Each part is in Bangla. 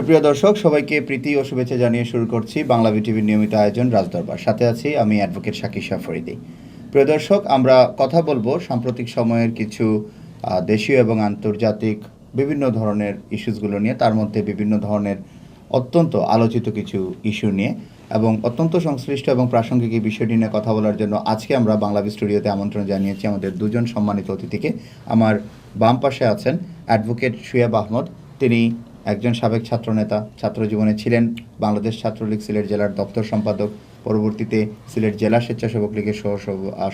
সুপ্রিয় দর্শক, সবাইকে প্রীতি ও শুভেচ্ছা জানিয়ে শুরু করছি বাংলা বিটিভির নিয়মিত আয়োজন রাজদরবার। সাথে আছি আমি অ্যাডভোকেট শাকির ফরিদি। প্রিয় দর্শক, আমরা কথা বলবো সাম্প্রতিক সময়ের কিছু দেশীয় এবং আন্তর্জাতিক বিভিন্ন ধরনের ইস্যুসগুলো নিয়ে, তার মধ্যে বিভিন্ন ধরনের অত্যন্ত আলোচিত কিছু ইস্যু নিয়ে এবং অত্যন্ত সংশ্লিষ্ট এবং প্রাসঙ্গিক এই বিষয়টি নিয়ে কথা বলার জন্য আজকে আমরা বাংলা স্টুডিওতে আমন্ত্রণ জানিয়েছি আমাদের দুজন সম্মানিত অতিথিকে। আমার বাম পাশে আছেন অ্যাডভোকেট শুয়েব আহমদ। তিনি একজন সাবেক ছাত্রনেতা, ছাত্র জীবনে ছিলেন বাংলাদেশ ছাত্রলীগ সিলেট জেলার দপ্তর সম্পাদক, পরবর্তীতে সিলেট জেলা স্বেচ্ছাসেবক লীগের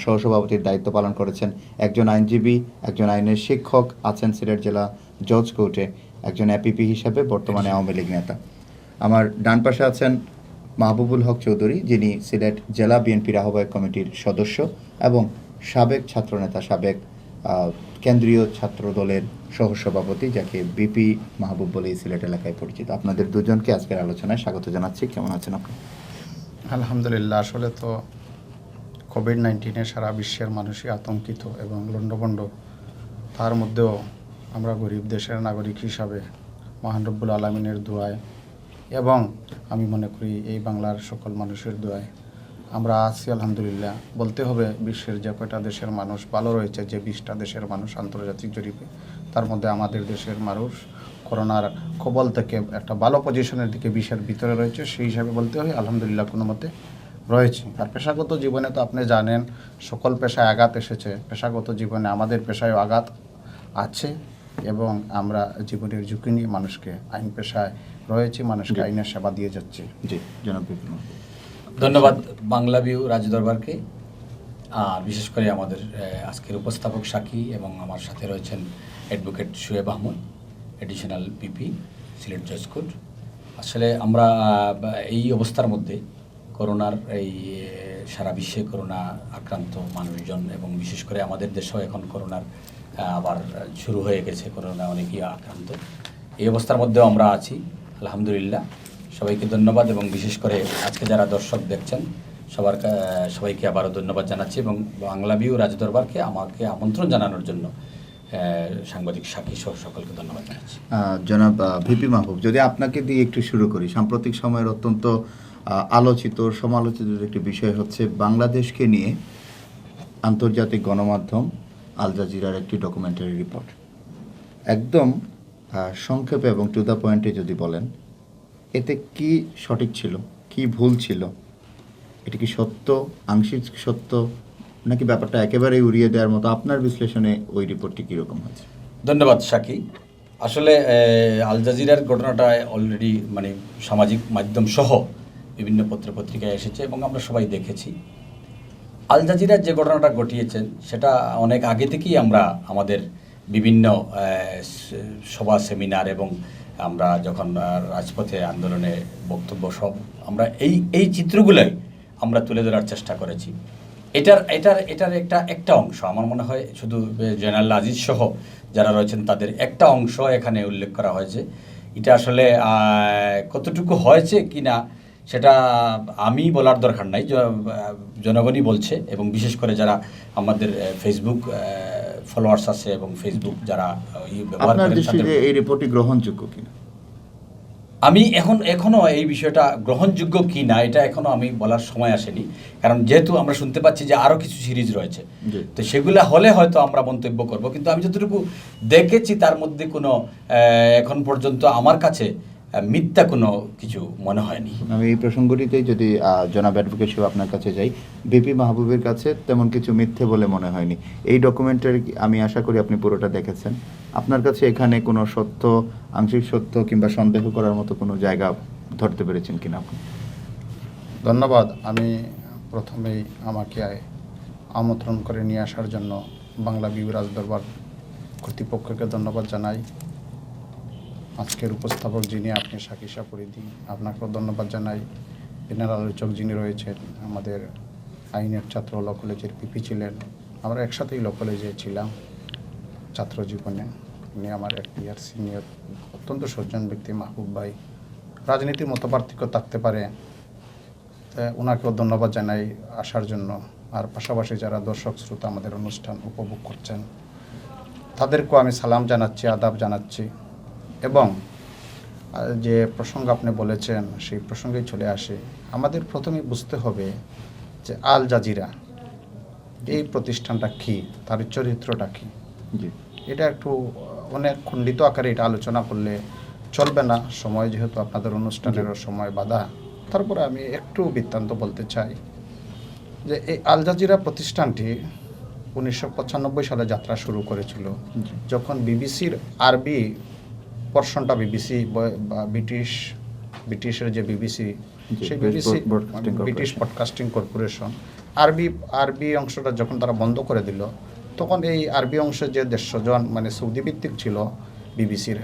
সহসভাপতির দায়িত্ব পালন করেছেন। একজন আইনজীবী, একজন আইনের শিক্ষক, আছেন সিলেট জেলা জজ কোর্টে, একজন এপিপি হিসাবে বর্তমানে আওয়ামী লীগ নেতা। আমার ডান পাশে আছেন মাহবুবুল হক চৌধুরী, যিনি সিলেট জেলা বিএনপির আহ্বায়ক কমিটির সদস্য এবং সাবেক ছাত্রনেতা, সাবেক কেন্দ্রীয় ছাত্র দলের সহসভাপতি, যাকে বিপি মাহবুব বলে সিলেট এলাকায় পরিচিত। আপনাদের দুজনকে আজকের আলোচনায় স্বাগত জানাচ্ছি। কেমন আছেন আপনি? আলহামদুলিল্লাহ। আসলে তো কোভিড-19 সারা বিশ্বের মানুষই আতঙ্কিত এবং লণ্ডভণ্ড। তার মধ্যেও আমরা গরিব দেশের নাগরিক হিসাবে মহান রব্বুল আলামিনের দোয়ায় এবং আমি মনে করি এই বাংলার সকল মানুষের দোয়ায় আমরা আছি আলহামদুলিল্লাহ। বলতে হবে বিশ্বের যে কয়টা দেশের মানুষ ভালো রয়েছে, যে 20টা দেশের মানুষ আন্তর্জাতিক জরিপে, তার মধ্যে আমাদের দেশের মানুষ করোনার কবল থেকে একটা ভালো পজিশনের দিকে বিশ্বের ভিতরে রয়েছে। সেই হিসাবে বলতে হয় আলহামদুলিল্লাহ কোনো মতে রয়েছে। আর পেশাগত জীবনে তো আপনি জানেন সকল পেশায় আঘাত এসেছে, পেশাগত জীবনে আমাদের পেশায়ও আঘাত আছে এবং আমরা জীবনের ঝুঁকি নিয়ে মানুষকে আইন পেশায় রয়েছে, মানুষকে আইনের সেবা দিয়ে যাচ্ছে। জি, জনাব। ধন্যবাদ বাংলা ভিউ রাজদরবারকে, বিশেষ করে আমাদের আজকের উপস্থাপক সাকি এবং আমার সাথে রয়েছেন অ্যাডভোকেট শুয়েব আহমদ, এডিশনাল পিপি সিলেট জজ কোর্ট। আসলে আমরা এই অবস্থার মধ্যে করোনার এই সারা বিশ্বে করোনা আক্রান্ত মানুষজন এবং বিশেষ করে আমাদের দেশেও এখন করোনার আবার শুরু হয়ে গেছে, করোনা অনেকেই আক্রান্ত। এই অবস্থার মধ্যেও আমরা আছি আলহামদুলিল্লাহ। সবাইকে ধন্যবাদ এবং বিশেষ করে আজকে যারা দর্শক দেখছেন সবাইকে আবারও ধন্যবাদ জানাচ্ছি এবং বাংলা ভিউ রাজদরবারকে আমাকে আমন্ত্রণ জানানোর জন্য সাংবাদিক সাক্ষী সহ সকলকে ধন্যবাদ জানাচ্ছি। জনাব ভিপি মাহবুব, যদি আপনাকে দিয়ে একটু শুরু করি। সাম্প্রতিক সময়ের অত্যন্ত আলোচিত সমালোচিত একটি বিষয় হচ্ছে বাংলাদেশকে নিয়ে আন্তর্জাতিক গণমাধ্যম আল জাজিরার একটি ডকুমেন্টারি রিপোর্ট। একদম সংক্ষেপে এবং টু দ্য পয়েন্টে যদি বলেন, এতে কি সঠিক ছিল, কি ভুল ছিল? এটা কি সত্য, আংশিক সত্য, নাকি ব্যাপারটা একেবারেই উড়িয়ে দেওয়ার মতো? আপনার বিশ্লেষণে ওই রিপোর্টটি কীরকম হয়েছে? ধন্যবাদ সাকি। আসলে আল জাজিরার ঘটনাটা অলরেডি সামাজিক মাধ্যম সহ বিভিন্ন পত্রপত্রিকায় এসেছে এবং আমরা সবাই দেখেছি। আল জাজিরার যে ঘটনাটা ঘটিয়েছেন সেটা অনেক আগে থেকেই আমরা আমাদের বিভিন্ন সভা, সেমিনার এবং আমরা যখন রাজপথে আন্দোলনে বক্তব্য সব আমরা এই চিত্রগুলোই আমরা তুলে ধরার চেষ্টা করেছি। এটার একটা অংশ আমার মনে হয় শুধু জয়নাল আজিজ সহ যারা রয়েছেন তাদের একটা অংশ এখানে উল্লেখ করা হয়েছে। এটা আসলে কতটুকু হয়েছে কি না সেটা আমি বলার দরকার নাই, জনগণই বলছে এবং বিশেষ করে যারা আমাদের ফেসবুক ফলোয়ার্স আছে এবং ফেসবুক যারা ব্যবহার করেন। এই রিপোর্টটি গ্রহণযোগ্য কিনা আমি এখনো এই বিষয়টা গ্রহণযোগ্য কি না এটা এখনো আমি বলার সময় আসেনি, কারণ যেহেতু আমরা শুনতে পাচ্ছি যে আরও কিছু সিরিজ রয়েছে, তো সেগুলো হলে হয়তো আমরা মন্তব্য করব। কিন্তু আমি যতটুকু দেখেছি তার মধ্যে কোনো এখন পর্যন্ত আমার কাছে মিথ্যা কোনো কিছু মনে হয়নি। আমি এই প্রসঙ্গটিতেই যদি জনাব অ্যাডভোকেট সাহেব আপনার কাছে যাই, ভিপি মাহবুবের কাছে তেমন কিছু মিথ্যে বলে মনে হয়নি। এই ডকুমেন্টারি আমি আশা করি আপনি পুরোটা দেখেছেন। আপনার কাছে এখানে কোনো সত্য, আংশিক সত্য কিংবা সন্দেহ করার মতো কোনো জায়গা ধরতে পেরেছেন কিনা আপনি? ধন্যবাদ। আমি প্রথমেই আমাকে আমন্ত্রণ করে নিয়ে আসার জন্য বাংলা ভিউ রাজদরবার কর্তৃপক্ষকে ধন্যবাদ জানাই। আজকের উপস্থাপক যিনি আপনি শাকির ফরিদি, আপনাকেও ধন্যবাদ জানাই। জেনারেল আলোচক যিনি রয়েছেন, আমাদের আইনের ছাত্র ল কলেজের পিপি ছিলেন, আমরা একসাথেই ল কলেজে ছিলাম ছাত্র জীবনে। উনি আমার 1 ইয়ার সিনিয়র, অত্যন্ত সজ্জন ব্যক্তি মাহবুব ভাই। রাজনীতির মতো পার্থক্য থাকতে পারে, ওনাকেও ধন্যবাদ জানাই আসার জন্য। আর পাশাপাশি যারা দর্শক শ্রোতা আমাদের অনুষ্ঠান উপভোগ করছেন তাদেরকেও আমি সালাম জানাচ্ছি, আদাব জানাচ্ছি। এবং যে প্রসঙ্গ আপনি বলেছেন সেই প্রসঙ্গেই চলে আসে। আমাদের প্রথমে বুঝতে হবে যে আল জাজিরা এই প্রতিষ্ঠানটা কী, তার চরিত্রটা কী। জি এটা একটু অনেক খণ্ডিত আকারে এটা আলোচনা করলে চলবে না, সময় যেহেতু আপনাদের অনুষ্ঠানেরও সময় বাধা। তারপরে আমি একটু বৃত্তান্ত বলতে চাই যে এই আল জাজিরা প্রতিষ্ঠানটি 1995 সালে যাত্রা শুরু করেছিল, যখন বিবিসির আরবি পোর্শনটা বিবিসি বা ব্রিটিশের যে বিবিসি, সেই বিবিসি ব্রিটিশ ব্রডকাস্টিং কর্পোরেশন আরবি অংশটা যখন তারা বন্ধ করে দিল, তখন এই আরবি অংশে যে 150 জন মানে সৌদি ভিত্তিক ছিল বিবিসির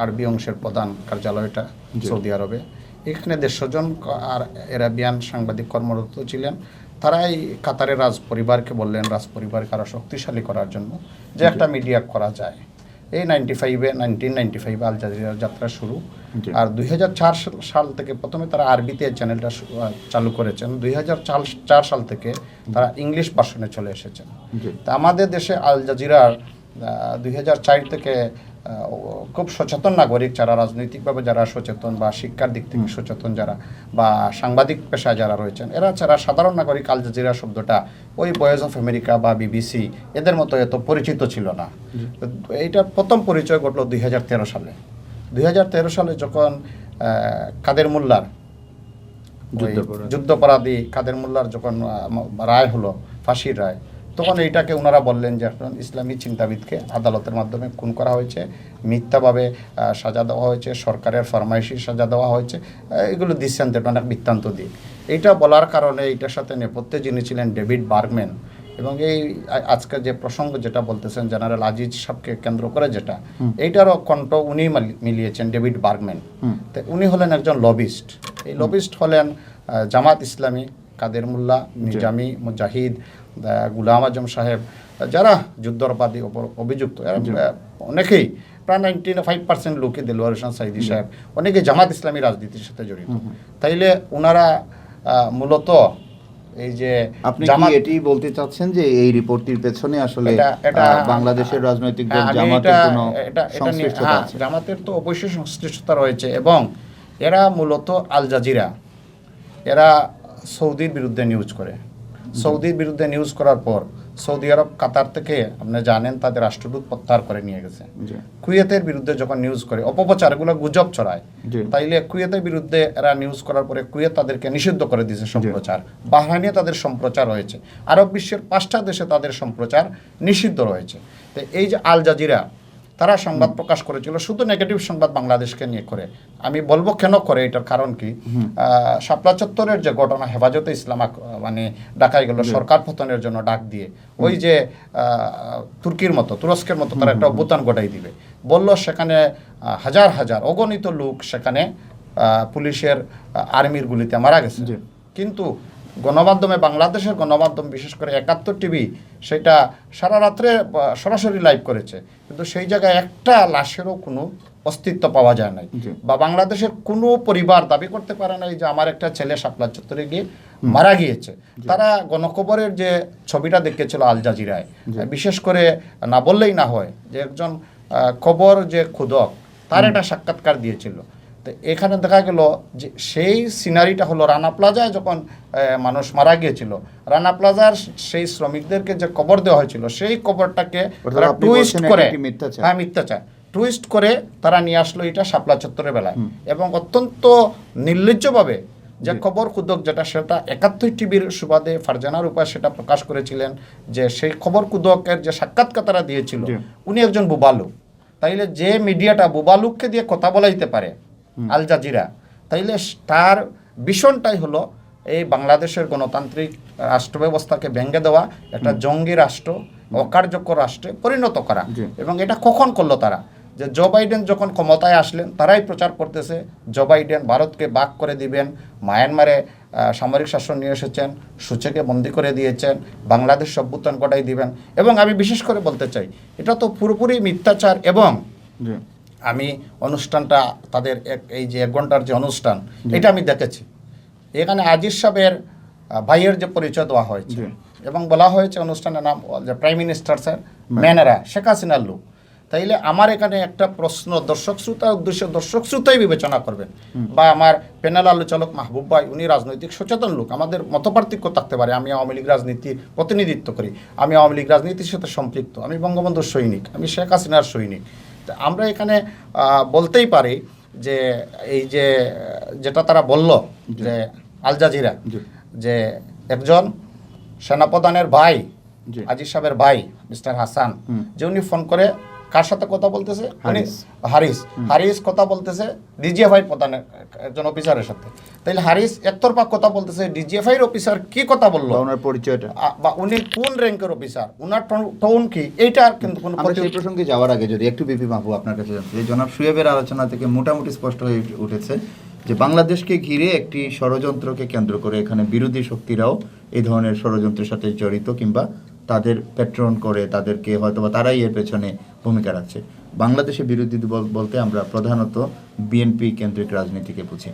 আরবি অংশের প্রধান কার্যালয়টা সৌদি আরবে, এখানে 150 জন আর আরাবিয়ান সাংবাদিক কর্মরত ছিলেন। তারাই কাতারের রাজ পরিবারকে বললেন, রাজ পরিবারকে আরও শক্তিশালী করার জন্য যে একটা মিডিয়া করা যায়। এই 1995 আল জাজিরার যাত্রা শুরু। আর 2004 সাল থেকে প্রথমে তারা আরবিতে চ্যানেলটা চালু করেছেন, 2004 সাল থেকে তারা ইংলিশ ভার্সনে চলে এসেছেন। তা আমাদের দেশে আল জাজিরার 2004 থেকে খুব সচেতন নাগরিক যারা, রাজনৈতিকভাবে যারা সচেতন বা শিক্ষার দিক থেকে সচেতন যারা বা সাংবাদিক পেশায় যারা রয়েছেন, এরা ছাড়া সাধারণ নাগরিক আল জাজিরা শব্দটা ওই ভয়েস অফ আমেরিকা বা বিবিসি এদের মতো এত পরিচিত ছিল না। এইটার প্রথম পরিচয় ঘটলো 2013 সালে। 2013 সালে যখন কাদের মোল্লার যুদ্ধাপরাধী কাদের মোল্লার যখন রায় হলো, ফাঁসির রায়, তখন এইটাকে ওনারা বললেন যে একজন ইসলামী চিন্তাবিদকে আদালতের মাধ্যমে খুন করা হয়েছে, মিথ্যাভাবে সাজা দেওয়া হয়েছে, সরকারের ফরমাইশি সাজা দেওয়া হয়েছে, এগুলো দিচ্ছেন অনেক বৃত্তান্ত দিয়ে। এইটা বলার কারণে এইটার সাথে নেপথ্যে যিনি ছিলেন ডেভিড বার্গম্যান, এবং এই আজকে যে প্রসঙ্গ যেটা বলতেছেন জেনারেল আজিজ সাহেবকে কেন্দ্র করে যেটা, এইটারও কণ্ঠ উনি মিলিয়েছেন, ডেভিড বার্গম্যান। তো উনি হলেন একজন লবিস্ট। এই লবিস্ট হলেন জামাত ইসলামী, কাদের মোল্লা, নিজামী, মুজাহিদ, গুলাম আজম সাহেব, যারা যুদ্ধাপরাধী অভিযুক্ত, অনেকেই প্রায় 95% লোকে, দেলোয়ার হোসেন সাইদি সাহেব, অনেকে জামাত ইসলামী রাজনীতির সাথে জড়িত। তাইলে ওনারা মূলত এই যে আপনি কি এটি বলতে চাচ্ছেন যে এই রিপোর্টটির পেছনে আসলে বাংলাদেশের রাজনৈতিক দল জামাতের কোনো সংশ্লিষ্টতা আছে? জামাতের তো অবশ্যই সংশ্লিষ্টতা রয়েছে, এবং এরা মূলত আল জাজিরা এরা সৌদির বিরুদ্ধে নিউজ করে। সৌদির বিরুদ্ধে নিউজ করার পর সৌদি আরব কাতার থেকে আপনি জানেন তাদের রাষ্ট্রদূত প্রত্যাহার করে নিয়ে গেছে। কুয়েতের বিরুদ্ধে যখন নিউজ করে, অপপ্রচার, এগুলো গুজব ছড়ায়, তাইলে কুয়েতের বিরুদ্ধে এরা নিউজ করার পরে কুয়েত তাদেরকে নিষিদ্ধ করে দিয়েছে সম্প্রচার। বাহরাইনে তাদের সম্প্রচার রয়েছে, আরব বিশ্বের 5টা দেশে তাদের সম্প্রচার নিষিদ্ধ রয়েছে। তো এই যে আল জাজিরা, তারা সংবাদ প্রকাশ করেছিল শুধু নেগেটিভ সংবাদ বাংলাদেশকে নিয়ে করে। আমি বলবো কেন করে, এটার কারণ কি, শাপলা চত্বরের যে ঘটনা, হেফাজতে ইসলাম মানে ডাকাই গেল সরকার পতনের জন্য ডাক দিয়ে, ওই যে তুরস্কের মতো তারা একটা অভ্যুত্থান ঘটাই দিবে বললো, সেখানে হাজার হাজার অগণিত লোক সেখানে পুলিশের আর্মির গুলিতে মারা গেছে। কিন্তু গণমাধ্যমে, বাংলাদেশের গণমাধ্যম বিশেষ করে 71 টিভি সেটা সারা রাত্রে সরাসরি লাইভ করেছে, কিন্তু সেই জায়গায় একটা লাশেরও কোনো অস্তিত্ব পাওয়া যায় নাই। বা বাংলাদেশের কোনো পরিবার দাবি করতে পারে নাই যে আমার একটা ছেলে শাপলা চত্বরে গিয়ে মারা গিয়েছে। তারা গণকবরের যে ছবিটা দেখেছিল আল জাজিরায়, বিশেষ করে না বললেই না হয় যে একজন কবর যে খুদক, তার একটা সাক্ষাৎকার দিয়েছিল। তো এখানে দেখা গেল যে সেই সিনারিটা হলো রানা প্লাজায় যখন মানুষ মারা গিয়েছিল, রানা প্লাজার সেই শ্রমিকদেরকে যে কবর দেওয়া হয়েছিল, সেই কবরটাকে টুইস্ট করে, মিথ্যাচার টুইস্ট করে তারা নিয়ে আসলো এটা শাপলা চত্বরের বেলায়, এবং অত্যন্ত নির্লজ্জভাবে যে খবর খুদক যেটা, সেটা 71 টিভির সুবাদে ফারজানার উপায় সেটা প্রকাশ করেছিলেন যে সেই খবর কুদকের যে সাক্ষাৎকার তারা দিয়েছিল, উনি একজন বুবালুক। তাইলে যে মিডিয়াটা বুবালুককে দিয়ে কথা বলাইতে পারে, আল জাজিরা, তাইলে তার ভীষণটাই হলো এই বাংলাদেশের গণতান্ত্রিক রাষ্ট্র ব্যবস্থাকে ভেঙে দেওয়া, একটা জঙ্গি রাষ্ট্র, অকার্যকর রাষ্ট্রে পরিণত করা। এবং এটা কখন করলো তারা, যে জো বাইডেন যখন ক্ষমতায় আসলেন, তারাই প্রচার করতেছে জো বাইডেন ভারতকে ভাগ করে দিবেন, মায়ানমারে সামরিক শাসন নিয়ে এসেছেন, সূচকে বন্দি করে দিয়েছেন, বাংলাদেশ অভ্যুত্থান ঘটাই দিবেন। এবং আমি বিশেষ করে বলতে চাই, এটা তো পুরোপুরি মিথ্যাচার। এবং আমি অনুষ্ঠানটা তাদের এই যে 1 ঘন্টার যে অনুষ্ঠান, এটা আমি দেখেছি। এখানে আজিজ সাহেবের ভাইয়ের যে পরিচয় দেওয়া হয়েছে, এবং বলা হয়েছে অনুষ্ঠানের নাম যে প্রাইম মিনিস্টার স্যার ম্যানেরা, শেখ হাসিনার লোক। তাইলে আমার এখানে একটা প্রশ্ন দর্শক শ্রোতার উদ্দেশ্যে দর্শক শ্রোতাই বিবেচনা করবেন, বা আমার প্যানেল আলোচক মাহবুব ভাই, উনি রাজনৈতিক সচেতন লোক, আমাদের মতপার্থক্য থাকতে পারে। আমি আওয়ামী লীগ রাজনীতির প্রতিনিধিত্ব করি, আমি আওয়ামী লীগ রাজনীতির সাথে সম্পৃক্ত, আমি বঙ্গবন্ধুর সৈনিক, আমি শেখ হাসিনার সৈনিক। তা আমরা এখানে বলতেই পারি যে এই যে যেটা তারা বলল যে আল জাজিরা, যে একজন সেনাপ্রধানের ভাই, আজিজ সাহেবের ভাই মিস্টার হাসান, যে উনি ফোন করে কার সাথে কথা বলতেছে, হারিস কথা বলতেছে ডিজিএফআই প্রধানের একজন অফিসারের সাথে। তাইলে হারিস একতরফা কথা বলতেছে, ডিজিএফআই অফিসার কি কথা বললো, ওনার পরিচয়টা বা উনি কোন র্যাঙ্কের অফিসার, ওনার টোন কি, এইটা কিন্তু কোনো এই প্রসঙ্গে যাওয়ার আগে যদি একটু বিপি মাহবুব আপনার কাছে জানতে চাই, জনাব শুয়েবের আলোচনা থেকে মোটামুটি স্পষ্ট হয়ে উঠেছে যে বাংলাদেশকে ঘিরে একটি ষড়যন্ত্রকে কেন্দ্র করে এখানে বিরোধী শক্তিরাও এই ধরনের ষড়যন্ত্রের সাথে জড়িত, কিংবা তাদের প্যাট্রন করে, তাদেরকে হয়তোবা তারাই এর পেছনে ভূমিকা রাখছে। বাংলাদেশে বিরোধী দল বলতে আমরা প্রধানত বিএনপি কেন্দ্রিক রাজনীতিকে বুঝি।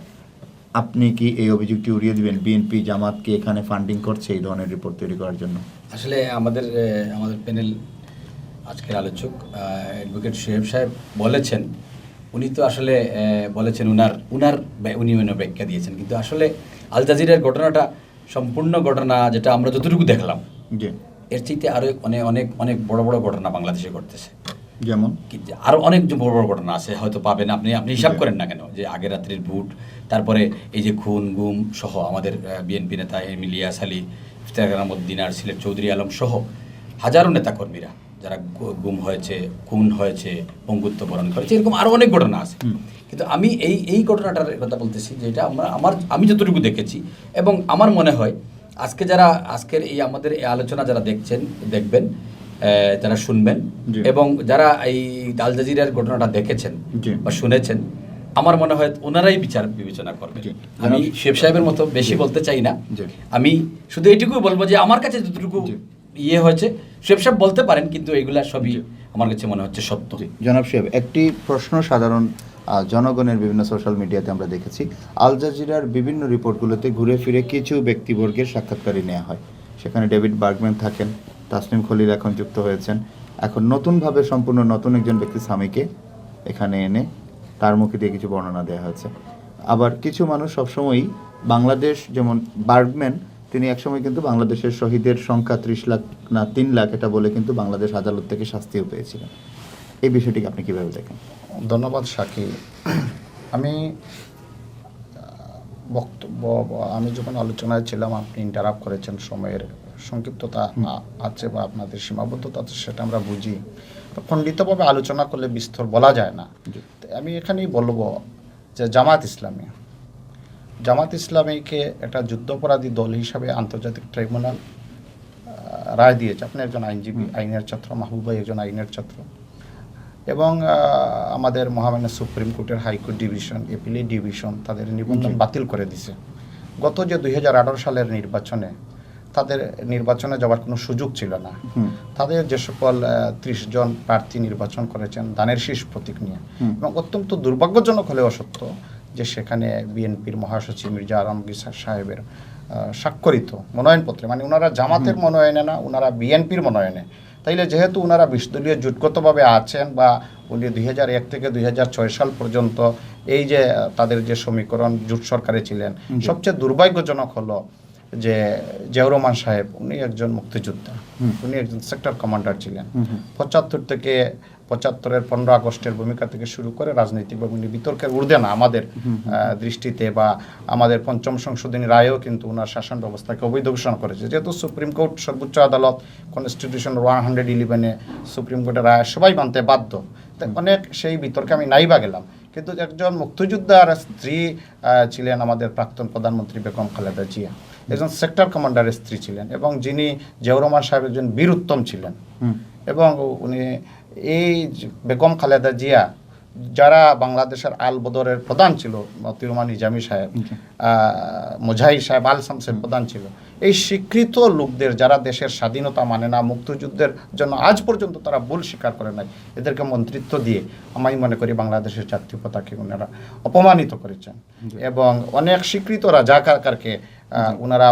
আপনি কি এই অভিযোগটি উড়িয়ে দিবেন, বিএনপি জামাতকে এখানে ফান্ডিং করছে এই ধরনের রিপোর্ট তৈরি করার জন্য? আসলে আমাদের প্যানেল আজকের আলোচক অ্যাডভোকেট শুয়েব সাহেব বলেছেন, উনি তো আসলে বলেছেন উনি ব্যাখ্যা দিয়েছেন, কিন্তু আসলে আল জাজিরার ঘটনাটা সম্পূর্ণ ঘটনা যেটা আমরা যতটুকু দেখলাম, এর চাইতে আরও অনেক অনেক বড় বড় ঘটনা বাংলাদেশে ঘটতেছে। যেমন আরও অনেক বড় বড় ঘটনা আছে, হয়তো পাবেন আপনি হিসাব করেন না কেন, যে আগের রাত্রির ভোট, তারপরে এই যে খুন গুম সহ আমাদের বিএনপি নেতা ইলিয়াস আলী, ইফতেখার আহমদ দিনার, সিলেট চৌধুরী আলম সহ হাজারো নেতাকর্মীরা যারা গুম হয়েছে, খুন হয়েছে, পঙ্গুত্ব বরণ করেছে, এরকম আরও অনেক ঘটনা আছে। কিন্তু আমি এই ঘটনাটার কথা বলতেছি, যেটা আমি যতটুকু দেখেছি, এবং আমার মনে হয় আজকের এই আমাদের এই আলোচনা যারা দেখবেন, যারা শুনবেন, এবং যারা এই আল জাজিরার ঘটনাটা দেখেছেন বা শুনেছেন, আমার মনে হয় ওনারাই বিচার বিবেচনা করবেন। আমি শুয়েব সাহেবের মতো বেশি বলতে চাই না, আমি শুধু এইটুকুই বলবো যে আমার কাছে যতটুকু হয়েছে, শুয়েব সাহেব বলতে পারেন, কিন্তু এগুলা সবই আমার কাছে মনে হচ্ছে সত্য। জনাব শুয়েব, একটি প্রশ্ন সাধারণ জনগণের বিভিন্ন সোশ্যাল মিডিয়াতে আমরা দেখেছি, আল জাজিরার বিভিন্ন রিপোর্টগুলোতে ঘুরে ফিরে কিছু ব্যক্তিবর্গের সাক্ষাৎকারই নেওয়া হয়। সেখানে ডেভিড বার্গম্যান থাকেন, তাসনিম খলিল এখন যুক্ত হয়েছেন, এখন নতুনভাবে সম্পূর্ণ নতুন একজন ব্যক্তি স্বামীকে এখানে এনে তার মুখে দিয়ে কিছু বর্ণনা দেওয়া হয়েছে। আবার কিছু মানুষ সবসময়ই বাংলাদেশ, যেমন বার্গম্যান, তিনি একসময় কিন্তু বাংলাদেশের শহীদের সংখ্যা 30 লাখ না 3 লাখ এটা বলে কিন্তু বাংলাদেশ আদালত থেকে শাস্তিও পেয়েছিলেন। এই বিষয়টিকে আপনি কীভাবে দেখেন? ধন্যবাদ সাকি। আমি যখন আলোচনায় ছিলাম, আপনি ইন্টারাপ্ট করেছেন, সময়ের সংক্ষিপ্ততা আছে বা আপনাদের সীমাবদ্ধতা আছে, সেটা আমরা বুঝি। তো খণ্ডিতভাবে আলোচনা করলে বিস্তর বলা যায় না। আমি এখানেই বলবো যে জামাত ইসলামীকে একটা যুদ্ধাপরাধী দল হিসাবে আন্তর্জাতিক ট্রাইব্যুনাল রায় দিয়েছে। আপনি একজন আইনজীবী, আইনের ছাত্র, মাহবুব ভাই একজন আইনের ছাত্র, এবং আমাদের মহামান্য সুপ্রিম কোর্টের হাইকোর্ট ডিভিশন, এপিলেট ডিভিশন তাদের নিবন্ধন বাতিল করে দিছে। গত যে 2018 সালের তাদের নির্বাচনে যাওয়ার কোনো সুযোগ ছিল না। তাদের যে সকল 30 জন প্রার্থী নির্বাচন করেছেন দানের শীষ প্রতীক নিয়ে, এবং অত্যন্ত দুর্ভাগ্যজনক হলেও সত্য যে সেখানে বিএনপির মহাসচিব মির্জা আলমগীর সাহেবের স্বাক্ষরিত মনোনয়নপত্রে, মানে ওনারা জামাতের মনোনয়নে না, ওনারা বিএনপির মনোনয়নে। তাইলে যেহেতু ওনারা 20 দলীয় জোটগতভাবে আছেন, বা উনি 2001 থেকে 2006 সাল পর্যন্ত এই যে তাদের যে সমীকরণ জোট সরকারে ছিলেন, সবচেয়ে দুর্ভাগ্যজনক হলো যে জিয়াউর রহমান সাহেব, উনি একজন মুক্তিযোদ্ধা, উনি একজন সেক্টর কমান্ডার ছিলেন। 75 থেকে 75-এর 15 আগস্টের ভূমিকা থেকে শুরু করে রাজনৈতিকভাবে উনি বিতর্কের ঊর্ধ্বে না আমাদের দৃষ্টিতে, বা আমাদের 5ম সংশোধনী রায়েও কিন্তু ওনার শাসন ব্যবস্থাকে অবৈধ ঘোষণা করেছে। যেহেতু সুপ্রিম কোর্ট, সর্বোচ্চ আদালত, কনস্টিটিউশন 111-এ সুপ্রিম কোর্টের রায় সবাই মানতে বাধ্য। তাই অনেক সেই বিতর্কে আমি নাইবা গেলাম, কিন্তু একজন মুক্তিযোদ্ধার স্ত্রী ছিলেন আমাদের প্রাক্তন প্রধানমন্ত্রী বেগম খালেদা জিয়া, একজন সেক্টর কমান্ডারের স্ত্রী ছিলেন, এবং যিনি জিয়াউর রহমান সাহেব একজন বীর উত্তম ছিলেন। এবং উনি এই বেগম খালেদা জিয়া যারা বাংলাদেশের আল বদরের প্রধান ছিল মতিউর নিজামী সাহেব, মুজাহিদ সাহেব, আল শামসের প্রধান ছিল, এই স্বীকৃত লোকদের যারা দেশের স্বাধীনতা মানে না, মুক্তিযুদ্ধের জন্য আজ পর্যন্ত তারা ভুল স্বীকার করে নাই, এদেরকে মন্ত্রিত্ব দিয়ে আমি মনে করি বাংলাদেশের জাতীয় পতাকাকে ওনারা অপমানিত করেছেন। এবং অনেক স্বীকৃত রাজাকারকে ওনারা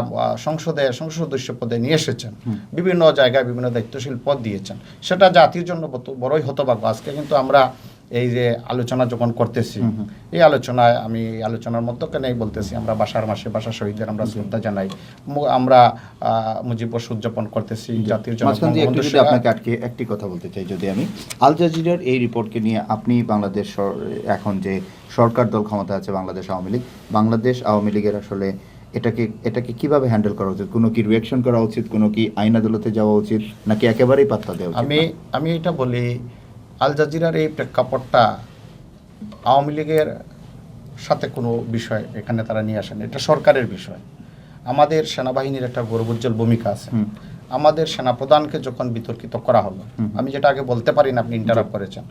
সংসদ সদস্য পদে নিয়ে এসেছেন, বিভিন্ন জায়গায় বিভিন্ন দায়িত্বশীল পদ দিয়েছেন। সেটা জাতির জন্য বড়ই হতভাগ্য। আজকে কিন্তু আমরা এই যে আলোচনা যখন করতেছি, এই আলোচনায় আমি এই আলোচনার মধ্যখানেই বলতেছি, আমরা বাসার মাসে বাসা শহীদদের আমরা শ্রদ্ধা জানাই, আমরা মুজিববর্ষ উদযাপন করতেছি। জাতির জন্য আপনাকে আটকে একটি কথা বলতে চাই, যদি আমি আল জাজিরার এই রিপোর্টকে নিয়ে আপনি বাংলাদেশ এখন যে সরকার দল ক্ষমতা আছে বাংলাদেশ আওয়ামী লীগের আসলে এটাকে কিভাবে হ্যান্ডেল করা উচিত? কোনো কি রিঅ্যাকশন করা উচিত, কোনো কি আইন আদালতে যাওয়া উচিত, নাকি একেবারেই পাত্তা দেওয়া উচিত? আমি এটা বলি, আল জাজিরার এই প্রেক্ষাপটটা আওয়ামী লীগের সাথে কোনো বিষয় এখানে তারা নিয়ে আসেন, এটা সরকারের বিষয়। আমাদের সেনাবাহিনীর একটা গৌরবোজ্জ্বল ভূমিকা আছে। আমাদের সেনাপ্রধানকে যখন বিতর্কিত করা হলো, আমি যেটা আগে বলতে পারি না, আপনি ইন্টারাপ্ট করেছেন,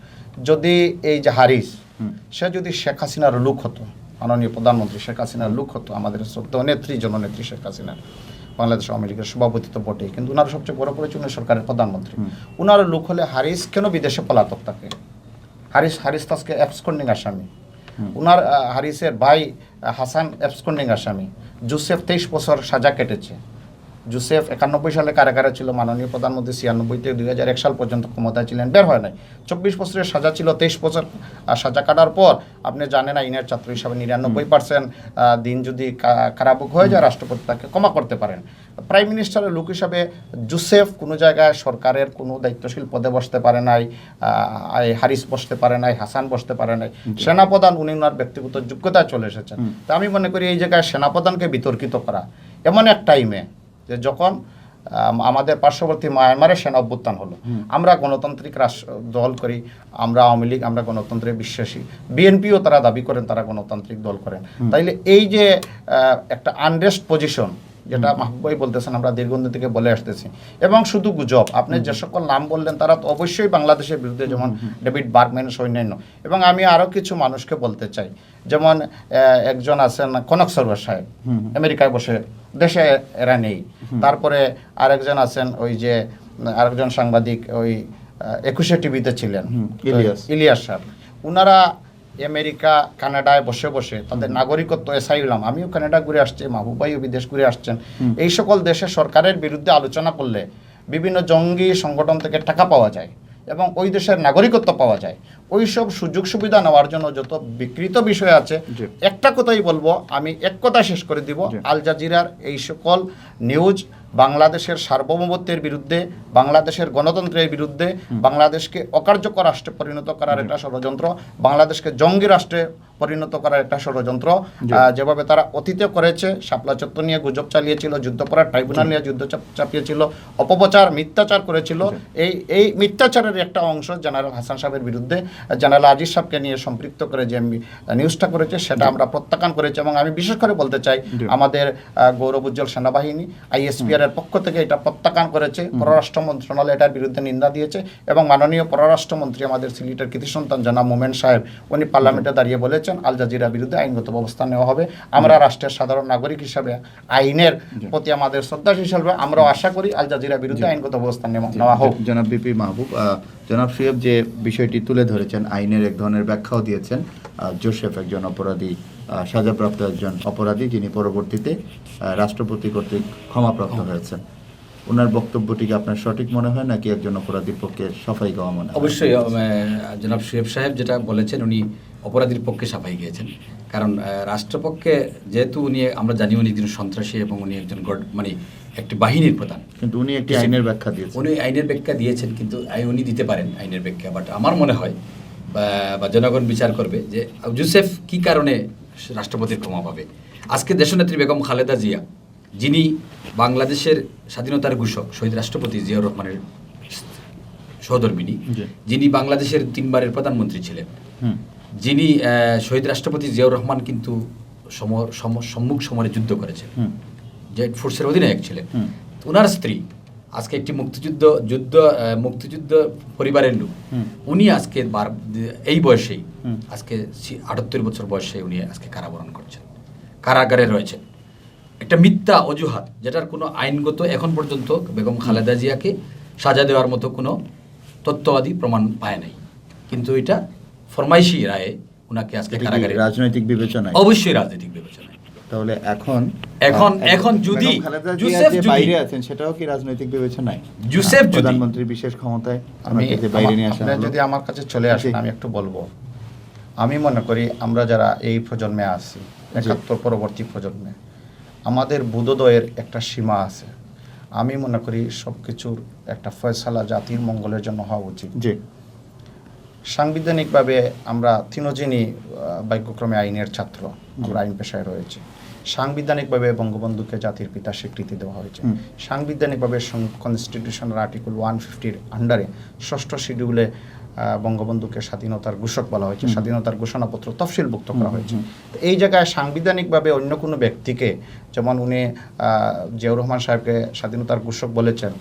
যদি এই যে হারিস, সে যদি শেখ হাসিনার লোক হতো, মাননীয় প্রধানমন্ত্রী শেখ হাসিনার লোক হতো, আমাদের শ্রদ্ধেয় নেত্রী জননেত্রী শেখ হাসিনার, বাংলাদেশ আওয়ামী লীগের সভাপতি তো বটেই, কিন্তু ওনার সবচেয়ে বড় পরিচয় সরকারের প্রধানমন্ত্রী। ওনার লোক হলে হারিস কেন বিদেশে পলাতক থাকে? হারিস তাজকে অ্যাবসকন্ডিং আসামি, ওনার হারিসের ভাই হাসান অ্যাবসকন্ডিং আসামি। জোসেফ 23 বছর সাজা কেটেছে। জোসেফ 91 সালে কারাগারে ছিল, মাননীয় প্রধানমন্ত্রী 96 থেকে 2001 সাল পর্যন্ত ক্ষমতায় ছিলেন, বের হয় নাই। 24 বছরের সাজা ছিল, 23 বছর সাজা কাটার পর আপনি জানেন আইনের ছাত্র হিসাবে 99% দিন যদি কারাভোগ হয়ে যায়, রাষ্ট্রপতি তাকে ক্ষমা করতে পারেন। প্রাইম মিনিস্টারের লোক হিসাবে জোসেফ কোনো জায়গায় সরকারের কোনো দায়িত্বশীল পদে বসতে পারে নাই, হারিস বসতে পারে নাই, হাসান বসতে পারে নাই। সেনাপ্রধান উনি ওনার ব্যক্তিগত যোগ্যতায় চলে এসেছেন। তা আমি মনে করি এই জায়গায় সেনাপ্রধানকে বিতর্কিত করা এমন এক টাইমে যে যখন আমাদের পার্শ্ববর্তী মায়ানমারে সেনা অভ্যুত্থান হলো, আমরা গণতান্ত্রিক দল করি, আমরা আওয়ামী লীগ, আমরা গণতন্ত্রে বিশ্বাসী, বিএনপিও তারা দাবি করেন তারা গণতান্ত্রিক দল করেন। তাইলে এই যে একটা আনরেস্ট পজিশন, যেটা মাহবুবাই বলতেছেন, আমরা দীর্ঘদিন থেকে বলে আসতেছি, এবং শুধু গুজব, আপনি যে সকল নাম বললেন তারা তো অবশ্যই বাংলাদেশের বিরুদ্ধে, যেমন ডেভিড বার্গম্যান সৈন্যান্য। এবং আমি আরও কিছু মানুষকে বলতে চাই, যেমন একজন আছেন কনক সরোয়ার সাহেব, আমেরিকায় বসে, দেশে এরা নেই। তারপরে আরেকজন আছেন ওই যে আরেকজন সাংবাদিক, ওই 21 টিভিতে ছিলেন, ইলিয়াস সাহেব। ওনারা আমেরিকা কানাডায় বসে বসে তাদের নাগরিকত্ব এসাইলাম, আমিও কানাডা ঘুরে আসছি, মাহবুবাইও বিদেশ ঘুরে আসছেন, এই সকল দেশে সরকারের বিরুদ্ধে আলোচনা করলে বিভিন্ন জঙ্গি সংগঠন থেকে টাকা পাওয়া যায় এবং ওই দেশের নাগরিকত্ব পাওয়া যায়। ওই সব সুযোগ সুবিধা নেওয়ার জন্য যত বিকৃত বিষয় আছে, একটা কথাই বলবো, আমি এক কথা শেষ করে দিব, আল জাজিরার এই সকল নিউজ বাংলাদেশের সার্বভৌমত্বের বিরুদ্ধে, বাংলাদেশের গণতন্ত্রের বিরুদ্ধে, বাংলাদেশকে অকার্যকর রাষ্ট্রে পরিণত করার একটা ষড়যন্ত্র, বাংলাদেশকে জঙ্গি রাষ্ট্রে পরিণত করার একটা ষড়যন্ত্র। যেভাবে তারা অতীতে করেছে, শাপলা চত্বর নিয়ে গুজব চালিয়েছিল, যুদ্ধপরাধ ট্রাইব্যুনাল নিয়ে যুদ্ধ চাপিয়েছিল, অপপ্রচার মিথ্যাচার করেছিল। এই মিথ্যাচারের একটা অংশ জেনারেল হাসান সাহেবের বিরুদ্ধে, জেনারেল আজিজ সাহেবকে নিয়ে সম্পৃক্ত করে যে নিউজটা করেছে, সেটা আমরা প্রত্যাখ্যান করেছি। এবং আমি বিশেষ করে বলতে চাই, আমাদের গৌরবোজ্জ্বল সেনাবাহিনী ISPR এর পক্ষ থেকে এটা প্রত্যাখ্যান করেছে, পররাষ্ট্র মন্ত্রণালয় এটার বিরুদ্ধে নিন্দা দিয়েছে, এবং মাননীয় পররাষ্ট্রমন্ত্রী আমাদের সিলেটের কৃতি সন্তান জনাব মোমেন সাহেব, উনি পার্লামেন্টে দাঁড়িয়ে বলেছেন আল জাজিরার বিরুদ্ধে আইনগত ব্যবস্থা নেওয়া হবে। আমরা রাষ্ট্রের সাধারণ নাগরিক হিসাবে আইনের প্রতি আমাদের শ্রদ্ধাশীল হিসাবে আমরাও আশা করি আল জাজিরার বিরুদ্ধে আইনগত ব্যবস্থা নেওয়া হোক। জনাব বিপি মাহবুব, জনাব সুয়েব যে বিষয়টি তুলে ধরেছেন, আইনের এক ধরনের ব্যাখ্যাও দিয়েছেন। জোসেফ একজন অপরাধী, সাজাপ্রাপ্ত একজন অপরাধী, যিনি পরবর্তীতে রাষ্ট্রপতি কর্তৃক ক্ষমাপ্রাপ্ত হয়েছেন। ওনার বক্তব্যটিকে আপনার সঠিক মনে হয় নাকি একজন অপরাধীর পক্ষে সাফাই গাওয়া মনে হয়? অবশ্যই জনাব সুয়েব সাহেব যেটা বলেছেন, উনি অপরাধীর পক্ষে সাফাই গিয়েছেন। কারণ রাষ্ট্রপক্ষে যেহেতু উনি, আমরা জানি উনি একজন সন্ত্রাসী এবং উনি একজন মানে একটি বাহিনীর প্রধান, কিন্তু উনি একটি আইনের ব্যাখ্যা দিয়েছেন। উনি আইনের ব্যাখ্যা দিয়েছেন, কিন্তু উনি দিতে পারেন আইনের ব্যাখ্যা। বাট আমার মনে হয় বা জনগণ বিচার করবে যে জোসেফ কি কারণে রাষ্ট্রপতির ক্ষমা পাবে। আজকে দেশনেত্রী বেগম খালেদা জিয়া, যিনি বাংলাদেশের স্বাধীনতার ঘোষক শহীদ রাষ্ট্রপতি জিয়াউর রহমানের সহধর্মিনী, যিনি বাংলাদেশের 3 বারের প্রধানমন্ত্রী ছিলেন, যিনি শহীদ রাষ্ট্রপতি জিয়াউর রহমান কিন্তু সম্মুখ সমরে যুদ্ধ করেছেন, জেড ফোর্সের অধিনায়ক ছিলেন। ওনার স্ত্রী আজকে একটি মুক্তিযুদ্ধ পরিবারের লোক, উনি আজকে এই বয়সেই আজকে 78 বছর বয়সে উনি আজকে কারাবরণ করছেন, কারাগারে রয়েছেন। একটা মিথ্যা অজুহাত, যেটার কোনো আইনগত এখন পর্যন্ত বেগম খালেদা জিয়াকে সাজা দেওয়ার মতো কোনো তথ্যবাদী প্রমাণ পায় নাই, কিন্তু এটা ফরমাইশি রায়ে ওনাকে আজকে কারাগারে। রাজনৈতিক বিবেচনায়? অবশ্যই রাজনৈতিক বিবেচনায়। তাহলে এখন যদি জোসেফ বাইরে আছেন, সেটাও কি রাজনৈতিক বিবেচনায়? জোসেফ প্রধানমন্ত্রী বিশেষ ক্ষমতায় আমি বাইরে নিয়ে আসা আপনি হলো। যদি আমার কাছে চলে আসেন, আমি একটু বলবো। আমি মনে করি আমরা যারা এই প্রজন্মে আছি, 71 পরবর্তী প্রজন্মে, আমাদের বোধোদয়ের একটা সীমা আছে। আমি মনে করি সব কিছুর একটা ফয়সালা জাতির মঙ্গলের জন্য হওয়া উচিত। জি। সাংবিধানিকভাবে আমরা তিনজনই ভাগ্যক্রমে আইনের ছাত্র, আমরা আইন পেশায় রয়েছে। সাংবিধানিকভাবে বঙ্গবন্ধুকে জাতির পিতা স্বীকৃতি দেওয়া হয়েছে। সাংবিধানিকভাবে কনস্টিটিউশনের আর্টিকেল 150-র আন্ডারে 6ষ্ঠ শিডিউলে বঙ্গবন্ধুকে স্বাধীনতার ঘোষক বলা হয়েছে, স্বাধীনতার ঘোষণাপত্র তফসিলভুক্ত করা হয়েছে। তো এই জায়গায় সাংবিধানিকভাবে অন্য কোনো ব্যক্তিকে, যেমন উনি জিয়াউর রহমান সাহেবকে স্বাধীনতার ঘোষক বলেছেন,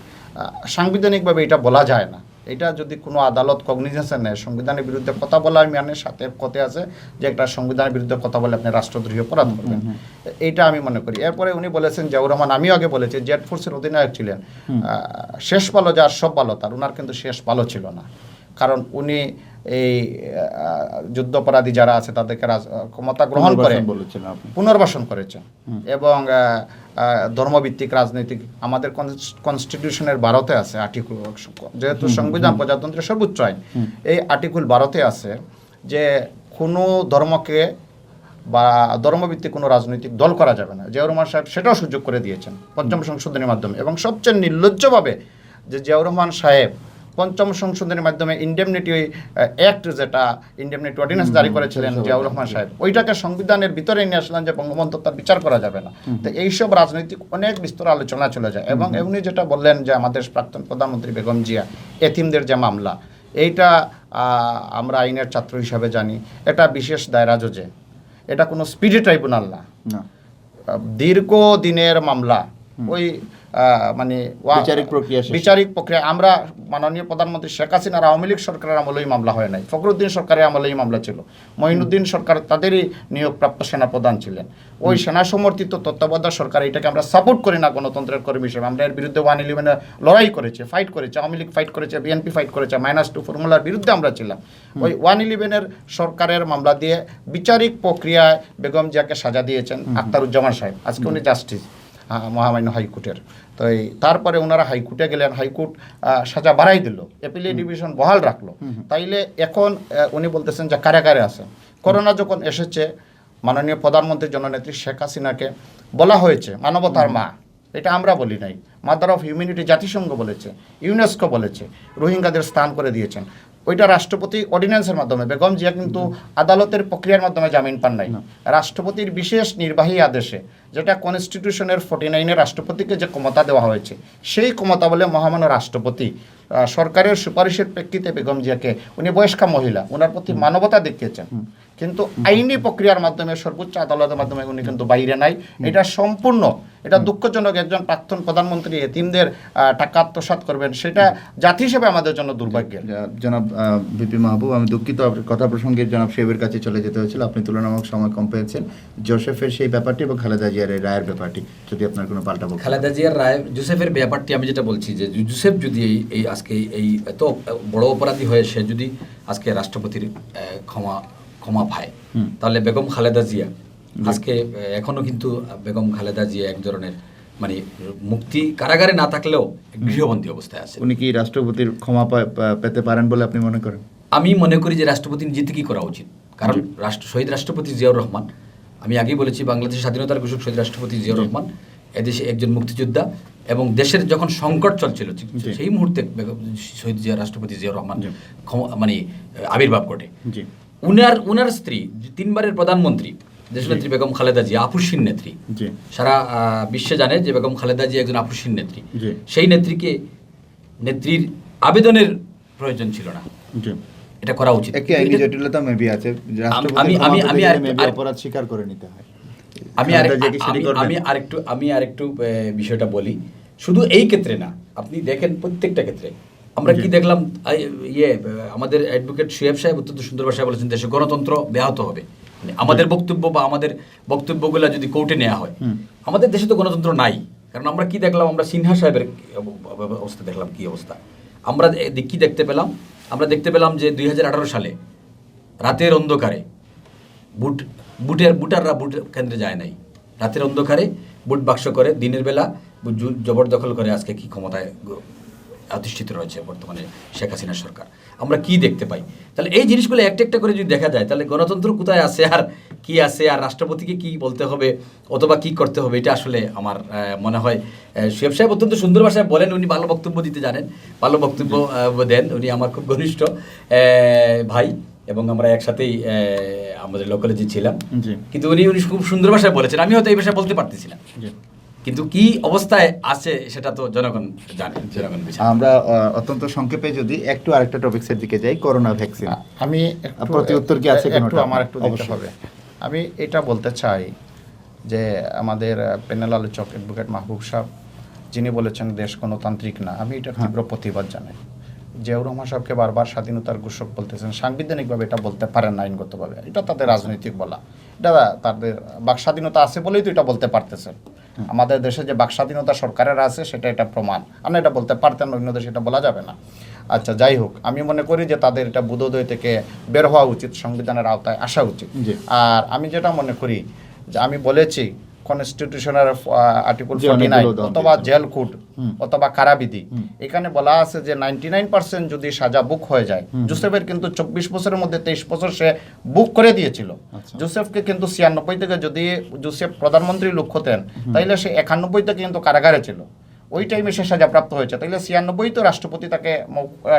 সাংবিধানিকভাবে এটা বলা যায় না। এটা যদি কোনো আদালত কগনিজেন্সে নেয়, সংবিধানের বিরুদ্ধে কথা বলার মানে সাথে কথা আছে যে একটা সংবিধানের বিরুদ্ধে কথা বলে আপনি রাষ্ট্রদ্রোহী অপরাধ করবেন। এইটা আমি মনে করি। এরপরে উনি বলেছেন, জিয়াউর রহমান, আমিও আগে বলেছি, জেড ফোর্সের অধিনায়ক ছিলেন, শেষ ভালো যার সব ভালো তার, উনার কিন্তু শেষ ভালো ছিল না। কারণ উনি এই যুদ্ধাপরাধী যারা আছে তাদেরকে ক্ষমতা গ্রহণ করে পুনর্বাসন করেছেন, এবং ধর্মভিত্তিক রাজনৈতিক, আমাদের কনস্টিটিউশনের 12-তে আছে আর্টিকেল, যেহেতু সংবিধান প্রজাতন্ত্রের সর্বোচ্চ আইন, এই আর্টিকেল 12-তে আছে যে কোনো ধর্মকে বা ধর্মভিত্তিক কোনো রাজনৈতিক দল করা যাবে না। জিয়াউর রহমান সাহেব সেটাও সুযোগ করে দিয়েছেন পঞ্চম সংশোধনীর মাধ্যমে, এবং সবচেয়ে নির্লজ্জভাবে যে জিয়াউর রহমান সাহেব পঞ্চম সংশোধনের মাধ্যমে ইন্ডেমনিটি অ্যাক্ট, যেটা ইন্ডেমনিটি অর্ডিন্যান্স জারি করেছিলেন জিয়াউর রহমান সাহেব, ওইটাকে সংবিধানের ভিতরে নিয়ে আসলেন যে বঙ্গবন্ধু তার বিচার করা যাবে না। তো এইসব রাজনৈতিক অনেক বিস্তর আলোচনা চলে যায়। এবং এমনি যেটা বললেন যে আমাদের প্রাক্তন প্রধানমন্ত্রী বেগম জিয়া এতিমদের যে মামলা, এইটা আমরা আইনের ছাত্র হিসাবে জানি এটা বিশেষ দায়রা জজে, এটা কোনো স্পিডি ট্রাইব্যুনাল না, দীর্ঘ দিনের মামলা। ওই মানে বিচারিক প্রক্রিয়া আমরা মাননীয় প্রধানমন্ত্রী শেখ হাসিনার আওয়ামী লীগ সরকারের আমলেই মামলা হয় নাই, ফখরুদ্দিন সরকারের আমলেই মামলা ছিল। মঈনুদ্দিন সরকার তাদেরই নিয়োগপ্রাপ্ত সেনাপ্রধান ছিলেন। ওই সেনা সমর্থিত তত্ত্বাবধায়ক সরকার, এটাকে আমরা সাপোর্ট করি না গণতন্ত্রের কর্মী হিসেবে। আমরা এর বিরুদ্ধে 111 লড়াই করেছে, ফাইট করেছে, আওয়ামী লীগ ফাইট করেছে, বিএনপি ফাইট করেছে, -2 ফর্মুলার বিরুদ্ধে আমরা ছিলাম। ওই 111 সরকারের মামলা দিয়ে বিচারিক প্রক্রিয়ায় বেগম জিয়াকে সাজা দিয়েছেন আখতারুজ্জামান সাহেব, আজকে উনি জাস্টিস মহামান্য হাইকোর্টের। তো তারপরে ওনারা হাইকোর্টে গেলেন, হাইকোর্ট সাজা বাড়াই দিল, অ্যাপিলেট ডিভিশন বহাল রাখলো। তাইলে এখন উনি বলতেছেন যে কারাগারে আছেন। করোনা যখন এসেছে, মাননীয় প্রধানমন্ত্রী জননেত্রী শেখ হাসিনাকে বলা হয়েছে মানবতার মা, এটা আমরা বলি নাই, মাদার অফ হিউম্যানিটি জাতিসংঘ বলেছে, ইউনেস্কো বলেছে, রোহিঙ্গাদের স্থান করে দিয়েছেন। ওইটা রাষ্ট্রপতি অর্ডিন্যান্সের মাধ্যমে, বেগম জিয়া কিন্তু আদালতের প্রক্রিয়ার মাধ্যমে জামিন পান নাই, রাষ্ট্রপতির বিশেষ নির্বাহী আদেশে, যেটা কনস্টিটিউশনের 49-এ রাষ্ট্রপতিকে যে ক্ষমতা দেওয়া হয়েছে, সেই ক্ষমতা বলে মহামান্য রাষ্ট্রপতি সরকারের সুপারিশের প্রেক্ষিতে বেগম জিয়াকে, উনি বয়স্কা মহিলা, ওনার প্রতি মানবতা দেখিয়েছেন, কিন্তু আইনি প্রক্রিয়ার মাধ্যমে সর্বোচ্চ আদালতের মাধ্যমে উনি কিন্তু বাইরে নাই। এটা সম্পূর্ণ, এটা দুঃখজনক। একজন প্রাক্তন প্রধানমন্ত্রী এতিমদের টাকা আত্মসাৎ করবেন, সেটা জাতি হিসেবে আমাদের জন্য দুর্ভাগ্যের। জনাব ভিপি মাহবুব, আমি দুঃখিত, কথা প্রসঙ্গে জনাব সাহেবের কাছে চলে যেতে হয়েছিল, আপনি তুলনামূলক সময় কম পেয়েছেন। জোসেফের সেই ব্যাপারটি এবং খালেদা জিয়ার এই রায়ের ব্যাপারটি যদি আপনার কোনো পাল্টা বক্তব্য। খালেদা জিয়ার রায়, জোসেফের ব্যাপারটি আমি যেটা বলছি যে জোসেফ যদি এই আজকে এই এত বড় অপরাধী হয়ে সে যদি আজকে রাষ্ট্রপতির ক্ষমা পায়, তাহলে বেগম খালেদা জিয়া আজকে এখনো কিন্তু বেগম খালেদা জিয়া এক ধরনের মানে মুক্তি, কারাগারে না থাকলেও গৃহবন্দী অবস্থায় আছে। উনি কি রাষ্ট্রপতির ক্ষমা পেতে পারেন বলে আপনি মনে করেন? আমি মনে করি যে রাষ্ট্রপতি নিজে কি করা উচিত, কারণ শহীদ রাষ্ট্রপতি জিয়াউর রহমান, আমি আগেই বলেছি বাংলাদেশের স্বাধীনতার ঘোষক শহীদ রাষ্ট্রপতি জিয়াউর রহমান এদেশে একজন মুক্তিযোদ্ধা, এবং দেশের যখন সংকট চলছিল সেই মুহূর্তে শহীদ রাষ্ট্রপতি জিয়াউর রহমান মানে আবির্ভাব ঘটে। উনার স্ত্রী 3বারের প্রধানমন্ত্রী দেশনেত্রী বেগম খালেদা জিয়া আপুসীন নেত্রী, সারা বিশ্বে জানে যে বেগম খালেদা জিয়া একজন আপুসীন নেত্রী। সেই নেত্রীর আবেদনের প্রয়োজন ছিল না, এটা করা উচিত। একটি আইনি জটিলতা মেবি আছে, আমি অপরাধ স্বীকার করে নিতে হয়। আমি আরেকটু বিষয়টা বলি। শুধু এই ক্ষেত্রে না, আপনি দেখেন প্রত্যেকটা ক্ষেত্রে আমরা কি দেখলাম, আমাদের অ্যাডভোকেট শুয়েব সাহেব অত্যন্ত সুন্দর ভাষায় বলেছেন দেশে গণতন্ত্র ব্যাহত হবে। মানে আমাদের বক্তব্য বা আমাদের বক্তব্যগুলো যদি কোর্টে নেওয়া হয়, আমাদের দেশে তো গণতন্ত্র নাই। কারণ আমরা কি দেখলাম, আমরা সিনহা সাহেবের অবস্থা দেখলাম, কি অবস্থা আমরা কি দেখতে পেলাম, আমরা দেখতে পেলাম যে 2018 সালে রাতের অন্ধকারে বুটাররা বুট কেন্দ্রে যায় নাই, রাতের অন্ধকারে বুট বাক্স করে দিনের বেলা জবরদখল করে আজকে কি ক্ষমতায় অধিষ্ঠিত রয়েছে বর্তমানে শেখ হাসিনা সরকার। আমরা কি দেখতে পাই? তাহলে এই জিনিসগুলো একটা একটা করে যদি দেখা যায়, তাহলে গণতন্ত্র কোথায় আছে আর কি আছে, আর রাষ্ট্রপতিকে কি বলতে হবে অথবা কি করতে হবে, এটা আসলে আমার মনে হয় শুয়েব সাহেব অত্যন্ত সুন্দর ভাষায় বলেন, উনি ভালো বক্তব্য দিতে জানেন, ভালো বক্তব্য দেন, উনি আমার খুব ঘনিষ্ঠ ভাই এবং আমরা একসাথেই আমাদের ল কলেজে ছিলাম। কিন্তু উনি খুব সুন্দর ভাষায় বলেছেন, আমি হয়তো এই ভাষায় বলতে পারতেছিলাম, কিন্তু কি অবস্থায় আছে সেটা তো জনগণ জানে, জনগণ বিচার। আমরা অত্যন্ত সংক্ষেপে যদি একটু আরেকটা টপিকসের দিকে যাই, করোনা ভ্যাকসিন। আমি প্রতি উত্তর কি আছে একটু আমার একটু দিতে হবে। আমি এটা বলতে চাই যে আমাদের প্যানেল আলোচক অ্যাডভোকেট মাহবুব সাহেব যিনি বলেছেন দেশ গণতান্ত্রিক না, আমি এটা তীব্র প্রতিবাদ জানাই। জিয়াউর রহমান সাহেবকে বারবার স্বাধীনতার ঘোষক বলতেছেন, সাংবিধানিকভাবে এটা বলতে পারেন না, আইনগতভাবে এটা তাদের রাজনৈতিক বলা, এটা তাদের বাক স্বাধীনতা আছে বলেই তো এটা বলতে পারতেছেন। আমাদের দেশে যে বাক স্বাধীনতা সরকারের আছে সেটা এটা প্রমাণ, আমরা এটা বলতে পারতেন, অন্য দেশে এটা বলা যাবে না। আচ্ছা, যাই হোক, আমি মনে করি যে তাদের এটা বোধোদয় থেকে বের হওয়া উচিত, সংবিধানের আওতায় আসা উচিত। আর আমি যেটা মনে করি যে আমি বলেছি কনস্টিটিউশনের আর্টিকেল 49 অথবা জেল কোড অথবা কারাবিধি, এখানে বলা আছে যে 99% যদি সাজা বুক হয়ে যায়, জোসেফের কিন্তু 24 বছরের মধ্যে 23 বছর সে বুক করে দিয়েছিল। জোসেফকে কিন্তু 96 থেকে যদি জোসেফ প্রধানমন্ত্রী লোক হতেন তাইলে সে 91 থেকে কিন্তু কারাগারে ছিল, ওই টাইমে সে সাজাপ্রাপ্ত হয়েছে, তাইলে 96 তো রাষ্ট্রপতি তাকে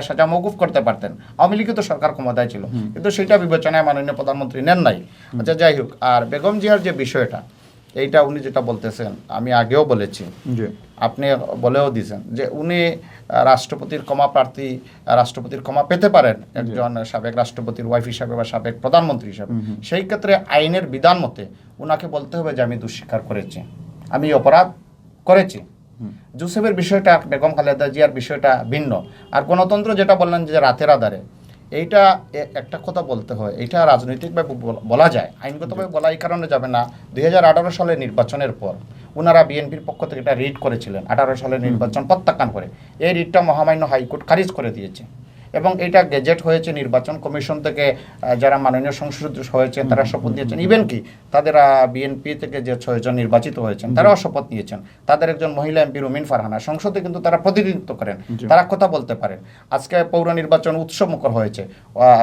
সাজা মওকুফ করতে পারতেন, আওয়ামী লীগই তো সরকার ক্ষমতায় ছিল, কিন্তু সেটা বিবেচনায় মাননীয় প্রধানমন্ত্রী নেন নাই। আচ্ছা, যাই হোক, আর বেগম জিয়ার যে বিষয়টা, এইটা উনি যেটা বলতেছেন আমি আগেও বলেছি, আপনি বলেও দিয়েছেন যে উনি রাষ্ট্রপতির ক্ষমা প্রার্থী, রাষ্ট্রপতির ক্ষমা পেতে পারেন একজন সাবেক রাষ্ট্রপতির ওয়াইফ হিসাবে বা সাবেক প্রধানমন্ত্রী হিসাবে। সেই ক্ষেত্রে আইনের বিধান মতে ওনাকে বলতে হবে যে আমি দুঃস্বীকার করেছি, আমি অপরাধ করেছি। জোসেফের বিষয়টা, বেগম খালেদা জিয়ার বিষয়টা ভিন্ন। আর গণতন্ত্র যেটা বললেন যে রাতের আধারে, এইটা একটা কথা বলতে হয়, এটা রাজনৈতিকভাবে বলা যায়, আইনগতভাবে বলা এই কারণে যাবে না। 2018 সালের নির্বাচনের পর ওনারা বিএনপির পক্ষ থেকে এটা রিট করেছিলেন, 18 সালের নির্বাচন প্রত্যাখ্যান করে, এই রিটটা মহামান্য হাইকোর্ট খারিজ করে দিয়েছে এবং এটা গেজেট হয়েছে। নির্বাচন কমিশন থেকে যারা মাননীয় সংসদ হয়েছেন তারা শপথ নিয়েছেন, ইভেন কি তাদের বিএনপি থেকে যে 6 জন নির্বাচিত হয়েছেন তারাও শপথ নিয়েছেন। তাদের একজন মহিলা এমপি রুমিন ফারহানা সংসদে কিন্তু তারা প্রতিনিধিত্ব করেন, তারা কথা বলতে পারেন। আজকে পৌর নির্বাচন উৎসবমুখর হয়েছে,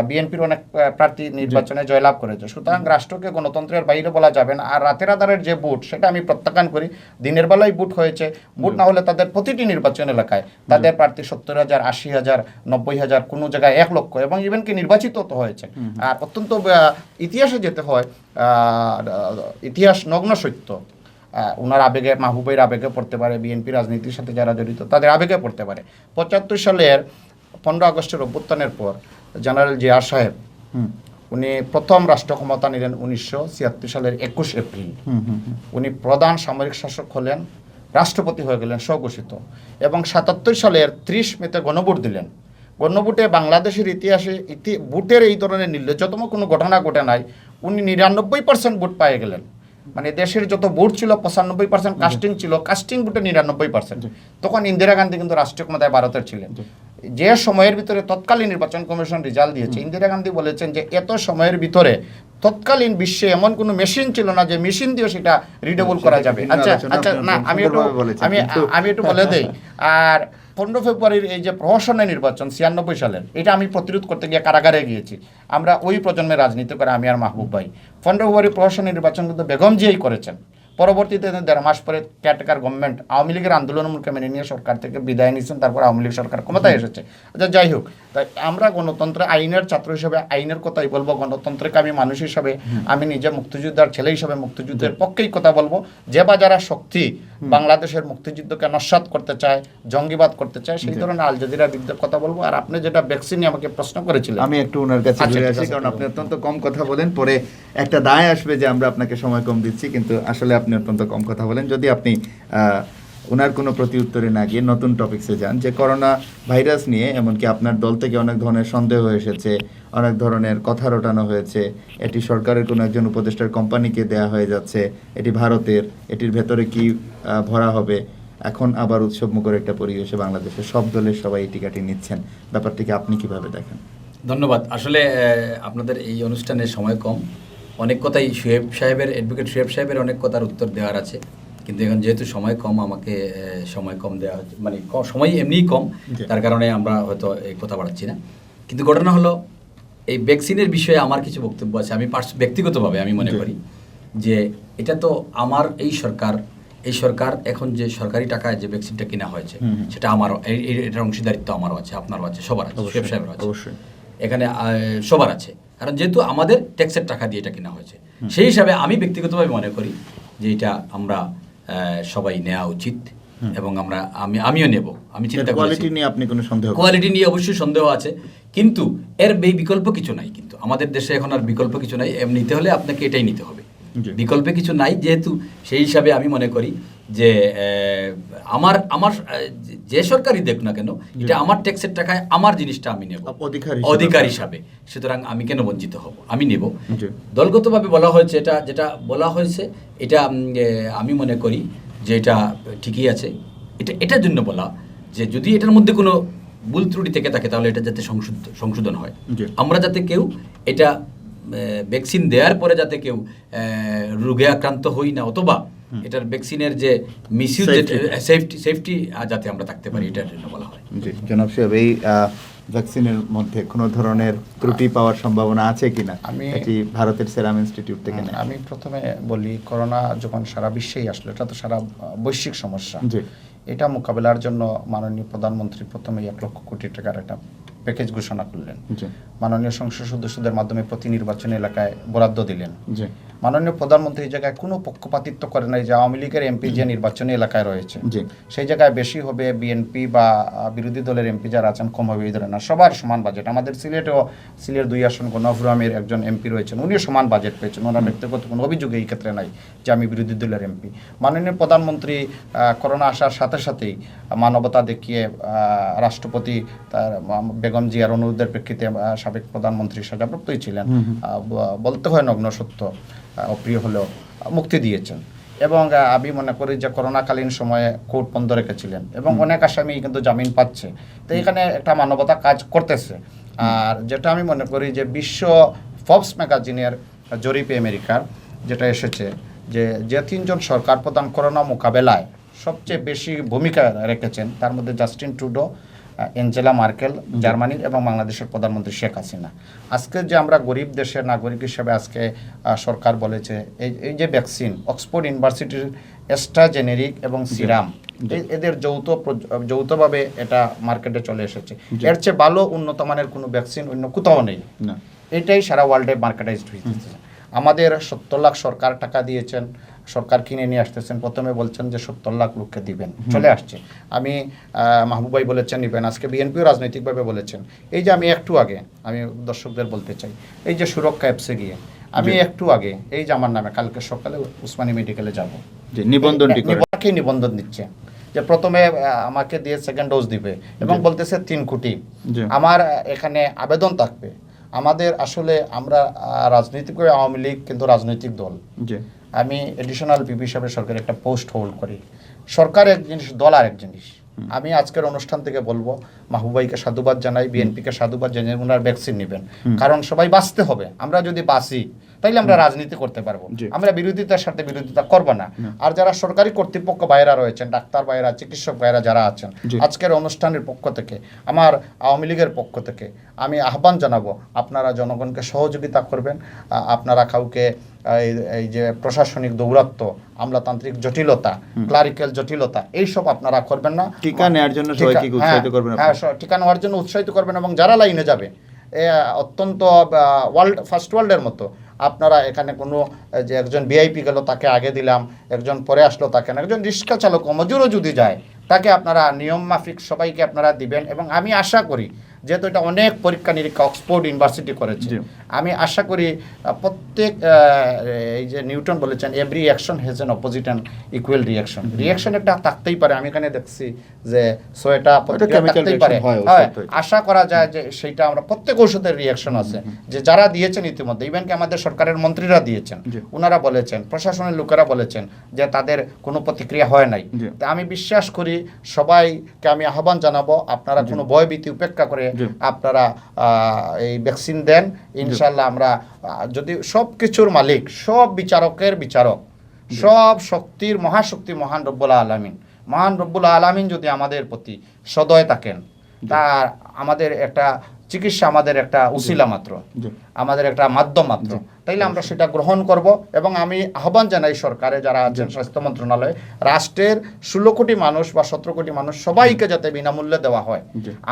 বিএনপির অনেক প্রার্থী নির্বাচনে জয়লাভ করেছে। সুতরাং রাষ্ট্রকে গণতন্ত্রের বাইরে বলা যাবে না। আর রাতের আধারের যে ভোট সেটা আমি প্রত্যাখ্যান করি, দিনের বেলায় ভোট হয়েছে, ভোট না হলে তাদের প্রতিটি নির্বাচন এলাকায় তাদের প্রার্থী 70,000, 80,000, 90,000, কোনো জায়গায় 1 লক্ষ এবং ইভেন কি নির্বাচিত তো হয়েছে। আর অত্যন্ত ইতিহাসে যেতে হয়, ইতিহাস নগ্ন সত্য, ওনার আবেগে, মাহবুবের আবেগে পড়তে পারে, বিএনপি রাজনীতির সাথে যারা জড়িত তাদের আবেগে পড়তে পারে। 75 সালের 15 আগস্টের অভ্যুত্থানের পর জেনারেল জিয়া সাহেব উনি প্রথম রাষ্ট্র ক্ষমতা নিলেন 1976 সালের 21 এপ্রিল। উনি প্রধান সামরিক শাসক হলেন, রাষ্ট্রপতি হয়ে গেলেন স্বঘোষিত, এবং 77 সালের 30 মেতে গণভোট দিলেন। গণভোটে বাংলাদেশের ইতিহাসে ভোটের এই ধরনের নির্লজ্জতম কোনো ঘটনা ঘটে নাই। উনি 99% ভোট পেয়ে গেলেন। মানে দেশের যত ভোট ছিল 95% কাস্টিং ছিল, কাস্টিং ভোটে 99%। তখন ইন্দিরা গান্ধী কিন্তু রাষ্ট্রীয় ক্ষমতায় ভারতের ছিলেন। যে সময়ের ভিতরে তৎকালীন নির্বাচন কমিশন রেজাল্ট দিয়েছে, ইন্দিরা গান্ধী বলেছেন যে এত সময়ের ভিতরে তৎকালীন বিশ্বে এমন কোনো মেশিন ছিল না যে মেশিন দিয়ে সেটা রিডেবল করা যাবে। আচ্ছা না, আমি একটু বলে দেই। আর 15 ফেব্রুয়ারির এই যে প্রহসনের নির্বাচন 96 সালের, এটা আমি প্রতিরোধ করতে গিয়ে কারাগারে গিয়েছি। আমরা ওই প্রজন্মের রাজনীতি করে আমি আর মাহবুব ভাই। 15 ফেব্রুয়ারি প্রহসনের নির্বাচন কিন্তু বেগম জিয়াই করেছেন। পরবর্তীতে 1.5 মাস পরে কেয়ারটেকার গভর্নমেন্ট আওয়ামী লীগের আন্দোলনমূলকে মেনে নিয়ে সরকার থেকে বিদায় নিয়েছেন, তারপর আওয়ামী লীগ সরকার ক্ষমতায় এসেছে। আচ্ছা, যাই হোক, তাই আমরা গণতন্ত্র আইনের ছাত্র হিসেবে আইনের কথাই বলবো, গণতন্ত্রকে আমি মানুষ হিসাবে, আমি নিজে মুক্তিযোদ্ধার ছেলে হিসাবে মুক্তিযুদ্ধের পক্ষেই কথা বলবো। যে বা যারা শক্তি বাংলাদেশের মুক্তিযুদ্ধকে নস্যাৎ করতে চায়, জঙ্গিবাদ করতে চায়, সেই ধরনের আল জাজিরার বিরুদ্ধে কথা বলবো। আর আপনি যেটা ভ্যাকসিন নিয়ে আমাকে প্রশ্ন করেছিলেন, আমি একটু ওনার কাছে ঘুরে আসি, কারণ আপনি অত্যন্ত কম কথা বলেন। পরে একটা দায় আসবে যে আমরা আপনাকে সময় কম দিচ্ছি, কিন্তু আসলে আপনি অত্যন্ত কম কথা বলেন। যদি আপনি ওনার কোনো প্রতি উত্তরে না গিয়ে নতুন টপিকসে যান, যে করোনা ভাইরাস নিয়ে এমনকি আপনার দল থেকে অনেক ধরনের সন্দেহ এসেছে, অনেক ধরনের কথা রটানো হয়েছে, এটি সরকারের কোনো একজন উপদেষ্টার কোম্পানিকে দেয়া হয়ে যাচ্ছে, এটি ভারতের, এটির ভেতরে কি ভরা হবে। এখন আবার উৎসব মুখর একটা পরিবেশে বাংলাদেশে সব দলের সবাই এই টিকাটি নিচ্ছেন, ব্যাপারটিকে আপনি কিভাবে দেখেন? ধন্যবাদ। আসলে আপনাদের এই অনুষ্ঠানের সময় কম, অনেক কথাই অ্যাডভোকেট শুয়েব সাহেবের অনেক কথার উত্তর দেওয়ার আছে, কিন্তু এখন যেহেতু সময় কম, আমাকে সময় কম দেওয়া হচ্ছে, মানে সময় এমনিই কম, তার কারণে আমরা হয়তো এই কথা বাড়াচ্ছি না। কিন্তু ঘটনা হলো, এই ভ্যাকসিনের বিষয়ে আমার কিছু বক্তব্য আছে। আমি ব্যক্তিগতভাবে আমি মনে করি যে এটা তো আমার এই সরকার এখন যে সরকারি টাকায় যে ভ্যাকসিনটা কিনা হয়েছে, সেটা আমারও, এটার অংশীদারিত্ব আমারও আছে, আপনারও আছে, সবার আছে, শুয়েব সাহেবেরও আছে, এখানে সবার আছে, কারণ যেহেতু আমাদের ট্যাক্সের টাকা দিয়ে এটা কেনা হয়েছে। সেই হিসাবে আমি ব্যক্তিগতভাবে মনে করি যে এটা আমরা সবাই নেওয়া উচিত, এবং আমিও নেব। আমি চিন্তা করি কোয়ালিটি নিয়ে আপনি কোনো সন্দেহ? কোয়ালিটি নিয়ে অবশ্যই সন্দেহ আছে, কিন্তু এর বিকল্প কিছু নাই। কিন্তু আমাদের দেশে এখন আর বিকল্প কিছু নাই, নিতে হলে আপনাকে এটাই নিতে হবে, বিকল্পে কিছু নাই। যেহেতু সেই হিসাবে আমি মনে করি যে আমার যে সরকারই দেখ না কেন, এটা আমার ট্যাক্সের টাকায় আমার জিনিসটা আমি নেব অধিকার হিসাবে, সুতরাং আমি কেন বঞ্চিত হব, আমি নেব। দলগতভাবে বলা হয়েছে, যেটা বলা হয়েছে, এটা আমি মনে করি যে এটা ঠিকই আছে। এটার জন্য বলা যে যদি এটার মধ্যে কোনো ভুল ত্রুটি থেকে থাকে, তাহলে এটা যাতে সংশোধন হয়, আমরা যাতে কেউ এটা ভ্যাকসিন দেওয়ার পরে যাতে কেউ রোগে আক্রান্ত হই না, অথবা এটার ভ্যাকসিনের যে মিসইউজ, সেফটি যাতে আমরা থাকতে পারি, এটার জন্য বলা হয়। জি জনাব সাহেব, এই ভ্যাকসিনের মধ্যে কোনো ধরনের ত্রুটি পাওয়ার সম্ভাবনা আছে কিনা? এটি ভারতের সেরাম ইনস্টিটিউট থেকে নেয়। আমি প্রথমে বলি, করোনা যখন সারা বিশ্বেই আসলো, এটা তো সারা বৈশ্বিক সমস্যা। এটা মোকাবেলার জন্য মাননীয় প্রধানমন্ত্রী প্রথমেই 1 লক্ষ কোটি টাকার একটা প্যাকেজ ঘোষণা করলেন, মাননীয় সংসদ সদস্যদের মাধ্যমে প্রতি নির্বাচনী এলাকায় বরাদ্দ দিলেন। মাননীয় প্রধানমন্ত্রী এই জায়গায় কোনো পক্ষপাতিত্ব করে নাই যে আওয়ামী লীগের এমপি যে নির্বাচনী এলাকায় রয়েছে সেই জায়গায় বেশি হবে বিএনপি বা বিরোধী দলের এমপি যারা আছেন কম হবে, এই ধরনের না, সবার সমান বাজেট। আমাদের সিলেট 2 আসন গণফুর আমির একজন এমপি রয়েছেন, উনিও সমান বাজেট পেয়েছেন, ওনার ব্যক্তিগত কোনো অভিযোগ এই ক্ষেত্রে নাই যে আমি বিরোধী দলের এমপি। মাননীয় প্রধানমন্ত্রী করোনা আসার সাথে সাথেই মানবতা দেখিয়ে রাষ্ট্রপতি বেগম জিয়ার অনুরোধের প্রেক্ষিতে সাবেক প্রধানমন্ত্রী সাজাপ্রাপ্তই ছিলেন, বলতে হয় নগ্ন সত্য, অপ্রিয় হলেও মুক্তি দিয়েছেন। এবং আমি মনে করি যে করোনাকালীন সময়ে কোর্ট বন্ধ রেখেছিলেন এবং অনেক আসামি কিন্তু জামিন পাচ্ছে, তো এখানে একটা মানবতা কাজ করতেছে। আর যেটা আমি মনে করি যে বিশ্ব ফর্বস ম্যাগাজিনের জরিপে আমেরিকার যেটা এসেছে যে 3 জন সরকার প্রধান করোনা মোকাবেলায় সবচেয়ে বেশি ভূমিকা রেখেছেন, তার মধ্যে জাস্টিন ট্রুডো, অ্যাঞ্জেলা মার্কেল জার্মানির, এবং বাংলাদেশের প্রধানমন্ত্রী শেখ হাসিনা। আজকে যে আমরা গরিব দেশের নাগরিক হিসেবে আজকে সরকার বলেছে এই যে ভ্যাকসিন, অক্সফোর্ড ইউনিভার্সিটির অ্যাস্ট্রাজেনেরিক এবং সিরাম, এদের যৌথভাবে এটা মার্কেটে চলে এসেছে। এর চেয়ে ভালো উন্নত মানের কোনো ভ্যাকসিন অন্য কোথাও নেই, এটাই সারা ওয়ার্ল্ডে মার্কেটাইজড হয়েছে। আমাদের 70 লাখ সরকার টাকা দিয়েছেন, সরকার কিনে নিয়ে আসতেছেন, প্রথমে বলছেন যে 70 লাখ লোককে দিবেন, চলে আসছে। আমি মাহবুব ভাই বলেছেন নিবেন, আজকে বিএনপিও রাজনৈতিকভাবে বলেছেন। এই যে আমি একটু আগে আমি দর্শকদের বলতে চাই, এই যে সুরক্ষা অ্যাপসে গিয়ে আমি একটু আগে এই যে আমার নামে কালকে সকালে উসমানী মেডিকেলে যাব, নিবন্ধন দিচ্ছে যে প্রথমে আমাকে দিয়ে সেকেন্ড ডোজ দিবে এবং বলতেছে 3 কোটি আমার এখানে আবেদন থাকবে। আমাদের আসলে আমরা রাজনৈতিকভাবে আওয়ামী লীগ কিন্তু রাজনৈতিক দল, আমি এডিশনাল পিপি হিসাবে সরকারের একটা পোস্ট হোল্ড করি। সরকার এক জিনিস, দল আর এক জিনিস। আমি আজকের অনুষ্ঠান থেকে বলবো মাহবুবাইকে সাধুবাদ জানাই, বিএনপিকে সাধুবাদ জানাই, ওনার ভ্যাকসিন নেবেন, কারণ সবাই বাঁচতে হবে। আমরা যদি বাঁচি তাইলে আমরা রাজনীতি করতে পারবো, আমরা বিরোধিতার সাথে বিরোধিতা করবো না। আর যারা সরকারি কর্তৃপক্ষ ভাইরা রয়েছেন, ডাক্তার ভাইরা, চিকিৎসক ভাইরা যারা আছেন, আজকের অনুষ্ঠানের পক্ষ থেকে, আমার আওয়ামী লীগের পক্ষ থেকে আমি আহ্বান জানাবো, আপনারা জনগণকে সহযোগিতা করবেন। আপনারা কাউকে এই যে প্রশাসনিক দৌরাত্ম্য, আমলাতান্ত্রিক জটিলতা, ক্লারিক্যাল জটিলতা, এইসব আপনারা করবেন না। টিকা নেওয়ার জন্য সবাইকে উৎসাহিত করবেন। হ্যাঁ, টিকা নেওয়ার জন্য উৎসাহিত করবেন, এবং যারা লাইনে যাবে অত্যন্ত ফার্স্ট ওয়ার্ল্ডের মতো আপনারা এখানে কোনো যে একজন ভিআইপি গেল তাকে আগে দিলাম, একজন পরে আসলো তাকে না, একজন রিক্সা চালক মজুরও যদি যায় তাকে আপনারা নিয়ম মাফিক সবাইকে আপনারা দিবেন। এবং আমি আশা করি যেহেতু এটা অনেক পরীক্ষা নিরীক্ষা অক্সফোর্ড ইউনিভার্সিটি করেছে, আমি আশা করি প্রত্যেক এই যে নিউটন বলেছেন every action has an opposite and equal reaction একটা থাকতেই পারে। আমি এখানে দেখছি যে সোয়েটা থাকতেই পারে, আশা করা যায় যে সেইটা আমরা প্রত্যেক ঔষধের রিয়াকশন আছে, যে যারা দিয়েছেন ইতিমধ্যে ইভেন কি আমাদের সরকারের মন্ত্রীরা দিয়েছেন, ওনারা বলেছেন, প্রশাসনের লোকেরা বলেছেন যে তাদের কোনো প্রতিক্রিয়া হয় নাই। তা আমি বিশ্বাস করি সবাইকে আমি আহ্বান জানাবো আপনারা কোনো ভয়ভীতি উপেক্ষা করে আপনারা এই ভ্যাকসিন দেন। ইনশাল্লাহ আমরা যদি সব কিছুর মালিক, সব বিচারকের বিচারক, সব শক্তির মহাশক্তি মহান রব্বুল আলামিন, মহান রব্বুল আলামিন যদি আমাদের প্রতি সদয় থাকেন, তার আমাদের একটা চিকিৎসা আমাদের একটা উসিলা মাত্র, আমাদের একটা মাধ্যম মাত্র, তাইলে আমরা সেটা গ্রহণ করব। এবং আমি আহ্বান জানাই সরকারে যারা আছেন, স্বাস্থ্য মন্ত্রণালয়ে, রাষ্ট্রের 16 কোটি মানুষ বা 17 কোটি মানুষ সবাইকে যাতে বিনামূল্যে দেওয়া হয়।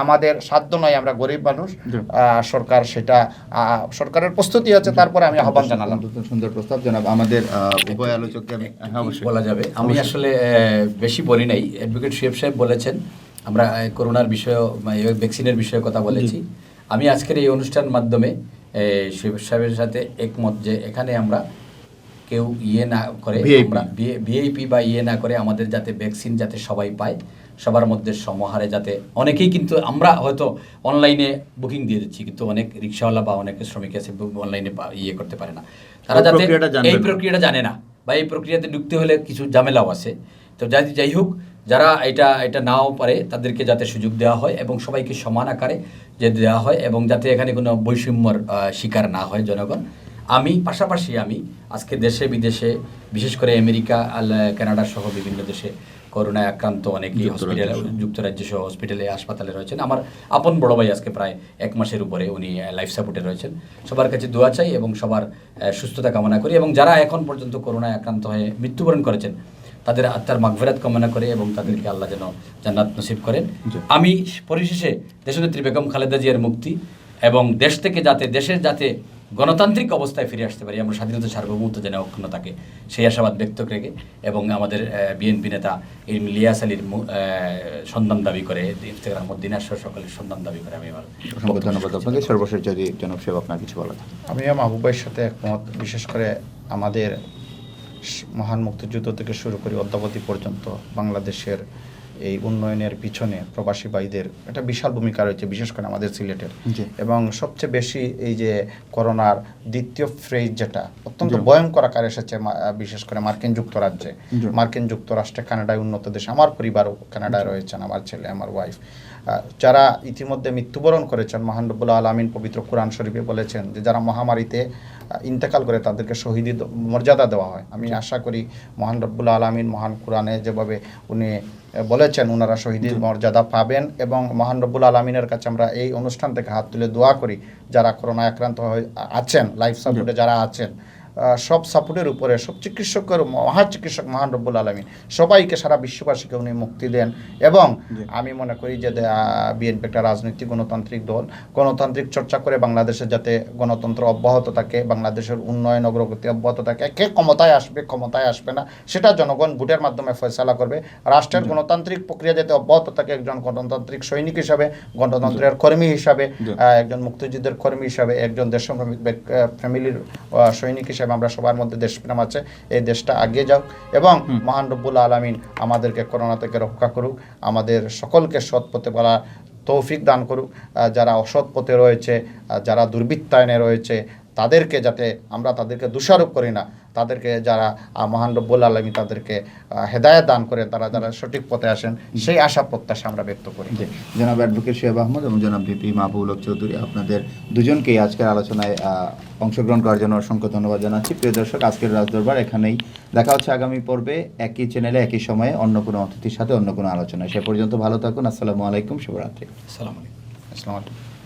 আমাদের সাধ্য নয়, আমরা গরিব মানুষ, সরকার সেটা সরকারের প্রস্তুতি আছে। তারপরে আমি আহ্বান জানালাম। সুন্দর প্রস্তাব জনাব। আমাদের উভয় আলোচককে আমি বলা যাবে, আমি আসলে বেশি বলি নাই। অ্যাডভোকেট শিব সাহেব বলেছেন, আমরা করোনার বিষয়ে ভ্যাকসিনের বিষয়ে কথা বলেছি। আমি আজকের এই অনুষ্ঠান মাধ্যমে শিব সাহেবের সাথে একমত যে এখানে আমরা কেউ না করে, আমরা ভিআইপি বা না করে আমাদের যাতে ভ্যাকসিন যাতে সবাই পায়, সবার মধ্যে সমহারে যাতে, অনেকেই কিন্তু আমরা হয়তো অনলাইনে বুকিং দিয়ে দিচ্ছি, কিন্তু অনেক রিক্সাওয়ালা বা অনেক শ্রমিক আছে অনলাইনে করতে পারে না, তারা যাতে এই প্রক্রিয়াটা জানে না, বা এই প্রক্রিয়াতে ঢুকতে হলে কিছু ঝামেলাও আছে। তো যাই হোক, যারা এটা নাও পারে তাদেরকে যাতে সুযোগ দেওয়া হয় এবং সবাইকে সমান আকারে যে দেওয়া হয়, এবং যাতে এখানে কোনো বৈষম্যর শিকার না হয় জনগণ। পাশাপাশি আমি আজকে দেশে বিদেশে, বিশেষ করে আমেরিকা, কানাডা সহ বিভিন্ন দেশে করোনায় আক্রান্ত অনেকেই হসপিটালে, যুক্তরাজ্য সহ হসপিটালে, হাসপাতালে রয়েছেন। আমার আপন বড় ভাই আজকে প্রায় 1 মাসের উপরে উনি লাইফ সাপোর্টে রয়েছেন। সবার কাছে দোয়া চাই এবং সবার সুস্থতা কামনা করি, এবং যারা এখন পর্যন্ত করোনায় আক্রান্ত হয়ে মৃত্যুবরণ করেছেন তাদের আত্মার মাগফিরাত কামনা করে এবং তাদেরকে আল্লাহ যেন জান্নাত নসিব করেন। আমি পরিশেষে দেশনেত্রী বেগম খালেদা জিয়ার মুক্তি এবং দেশের যাতে গণতান্ত্রিক অবস্থায় ফিরে আসতে পারি, আমরা স্বাধীনতা সার্বভৌমত্ব যেন অক্ষুণ্ণ থাকে, সেই আশাবাদ ব্যক্ত রেখে, এবং আমাদের বিএনপি নেতা ইলিয়াস আলীর সন্ধান দাবি করে, ইফতেখার আহমদ দিনার সহ সকলের সন্ধান দাবি করে। আমি ধন্যবাদ আপনাকে। সর্বশেষ যদি জনাব সাহেব আপনার কিছু বলা থাকে। আমি মাহবুব ভাইয়ের সাথে একমত। বিশেষ করে আমাদের মহান মুক্তিযুদ্ধ থেকে শুরু করে অদ্যাবধি পর্যন্ত বাংলাদেশের এই উন্নয়নের পিছনে প্রবাসী ভাইদের একটা বিশাল ভূমিকা রয়েছে, বিশেষ করে আমাদের সিলেটের। এবং সবচেয়ে বেশি এই যে করোনার দ্বিতীয় ফেজ যেটা অত্যন্ত ভয়ঙ্কর আকারে এসেছে, বিশেষ করে মার্কিন যুক্তরাজ্যে, মার্কিন যুক্তরাষ্ট্রে, কানাডায়, উন্নত দেশে। আমার পরিবারও কানাডায় রয়েছেন, আমার ছেলে, আমার ওয়াইফ, যারা ইতিমধ্যে মৃত্যুবরণ করেছেন। মহান রব্বুল আলামিন পবিত্র কোরআন শরীফে বলেছেন যে যারা মহামারীতে ইন্তেকাল করে তাদেরকে শহীদি মর্যাদা দেওয়া হয়। আমি আশা করি মহান রব্বুল আলামিন মহান কোরআনে যেভাবে উনি বলেছেন ওনারা শহীদের মর্যাদা পাবেন, এবং মহান রব্বুল আলামিনের কাছে আমরা এই অনুষ্ঠান থেকে হাত তুলে দোয়া করি যারা করোনায় আক্রান্ত হয়ে আছেন, লাইফ সাপোর্টে যারা আছেন, সব সাপোর্টের উপরে সব চিকিৎসকের মহাচিকিৎসক মহান রব্বুল আলামিন সবাইকে, সারা বিশ্ববাসীকে উনি মুক্তি দেন। এবং আমি মনে করি যে বিএনপি একটা রাজনৈতিক গণতান্ত্রিক দল, গণতান্ত্রিক চর্চা করে বাংলাদেশে যাতে গণতন্ত্র অব্যাহত থাকে, বাংলাদেশের উন্নয়ন অগ্রগতি অব্যাহত থাকে। কে ক্ষমতায় আসবে না সেটা জনগণ ভোটের মাধ্যমে ফয়সালা করবে। রাষ্ট্রের গণতান্ত্রিক প্রক্রিয়া যাতে অব্যাহত থাকে, একজন গণতান্ত্রিক সৈনিক হিসাবে, গণতন্ত্রের কর্মী হিসাবে, একজন মুক্তিযুদ্ধের কর্মী হিসাবে, একজন দেশপ্রেমিক ফ্যামিলির সৈনিক হিসাবে আমরা সবার মধ্যে দেশপ্রেম আছে, এই দেশটা এগিয়ে যাক এবং মহান রব্বুল আলামিন আমাদেরকে করোনা থেকে রক্ষা করুক, আমাদের সকলকে সৎ পথে বলার তৌফিক দান করুক। যারা অসৎ পথে রয়েছে, যারা দুর্বৃত্তায়নে রয়েছে, তাদেরকে যাতে আমরা তাদেরকে দোষারোপ করি না, তাদেরকে যারা মহান রব্বুল আলামিন তাদেরকে হেদায়েত দান করে, তারা যারা সঠিক পথে আসেন, সেই আশা প্রত্যাশা আমরা ব্যক্ত করি। জনাব অ্যাডভোকেট শিহাব আহমদ এবং জনাব ভিপি মাহবুবুল হক চৌধুরী, আপনাদের দুজনকেই আজকের আলোচনায় অংশগ্রহণ করার জন্য অসংখ্য ধন্যবাদ জানাচ্ছি। প্রিয় দর্শক, আজকের রাজদরবার এখানেই। দেখা হচ্ছে আগামী পর্বে একই চ্যানেলে একই সময়ে অন্য কোনো অতিথির সাথে অন্য কোনো আলোচনায়। সে পর্যন্ত ভালো থাকুন। আসসালামু আলাইকুম, শুভরাত্রি। আসসালামু আলাইকুম। আসসালামু আলাইকুম।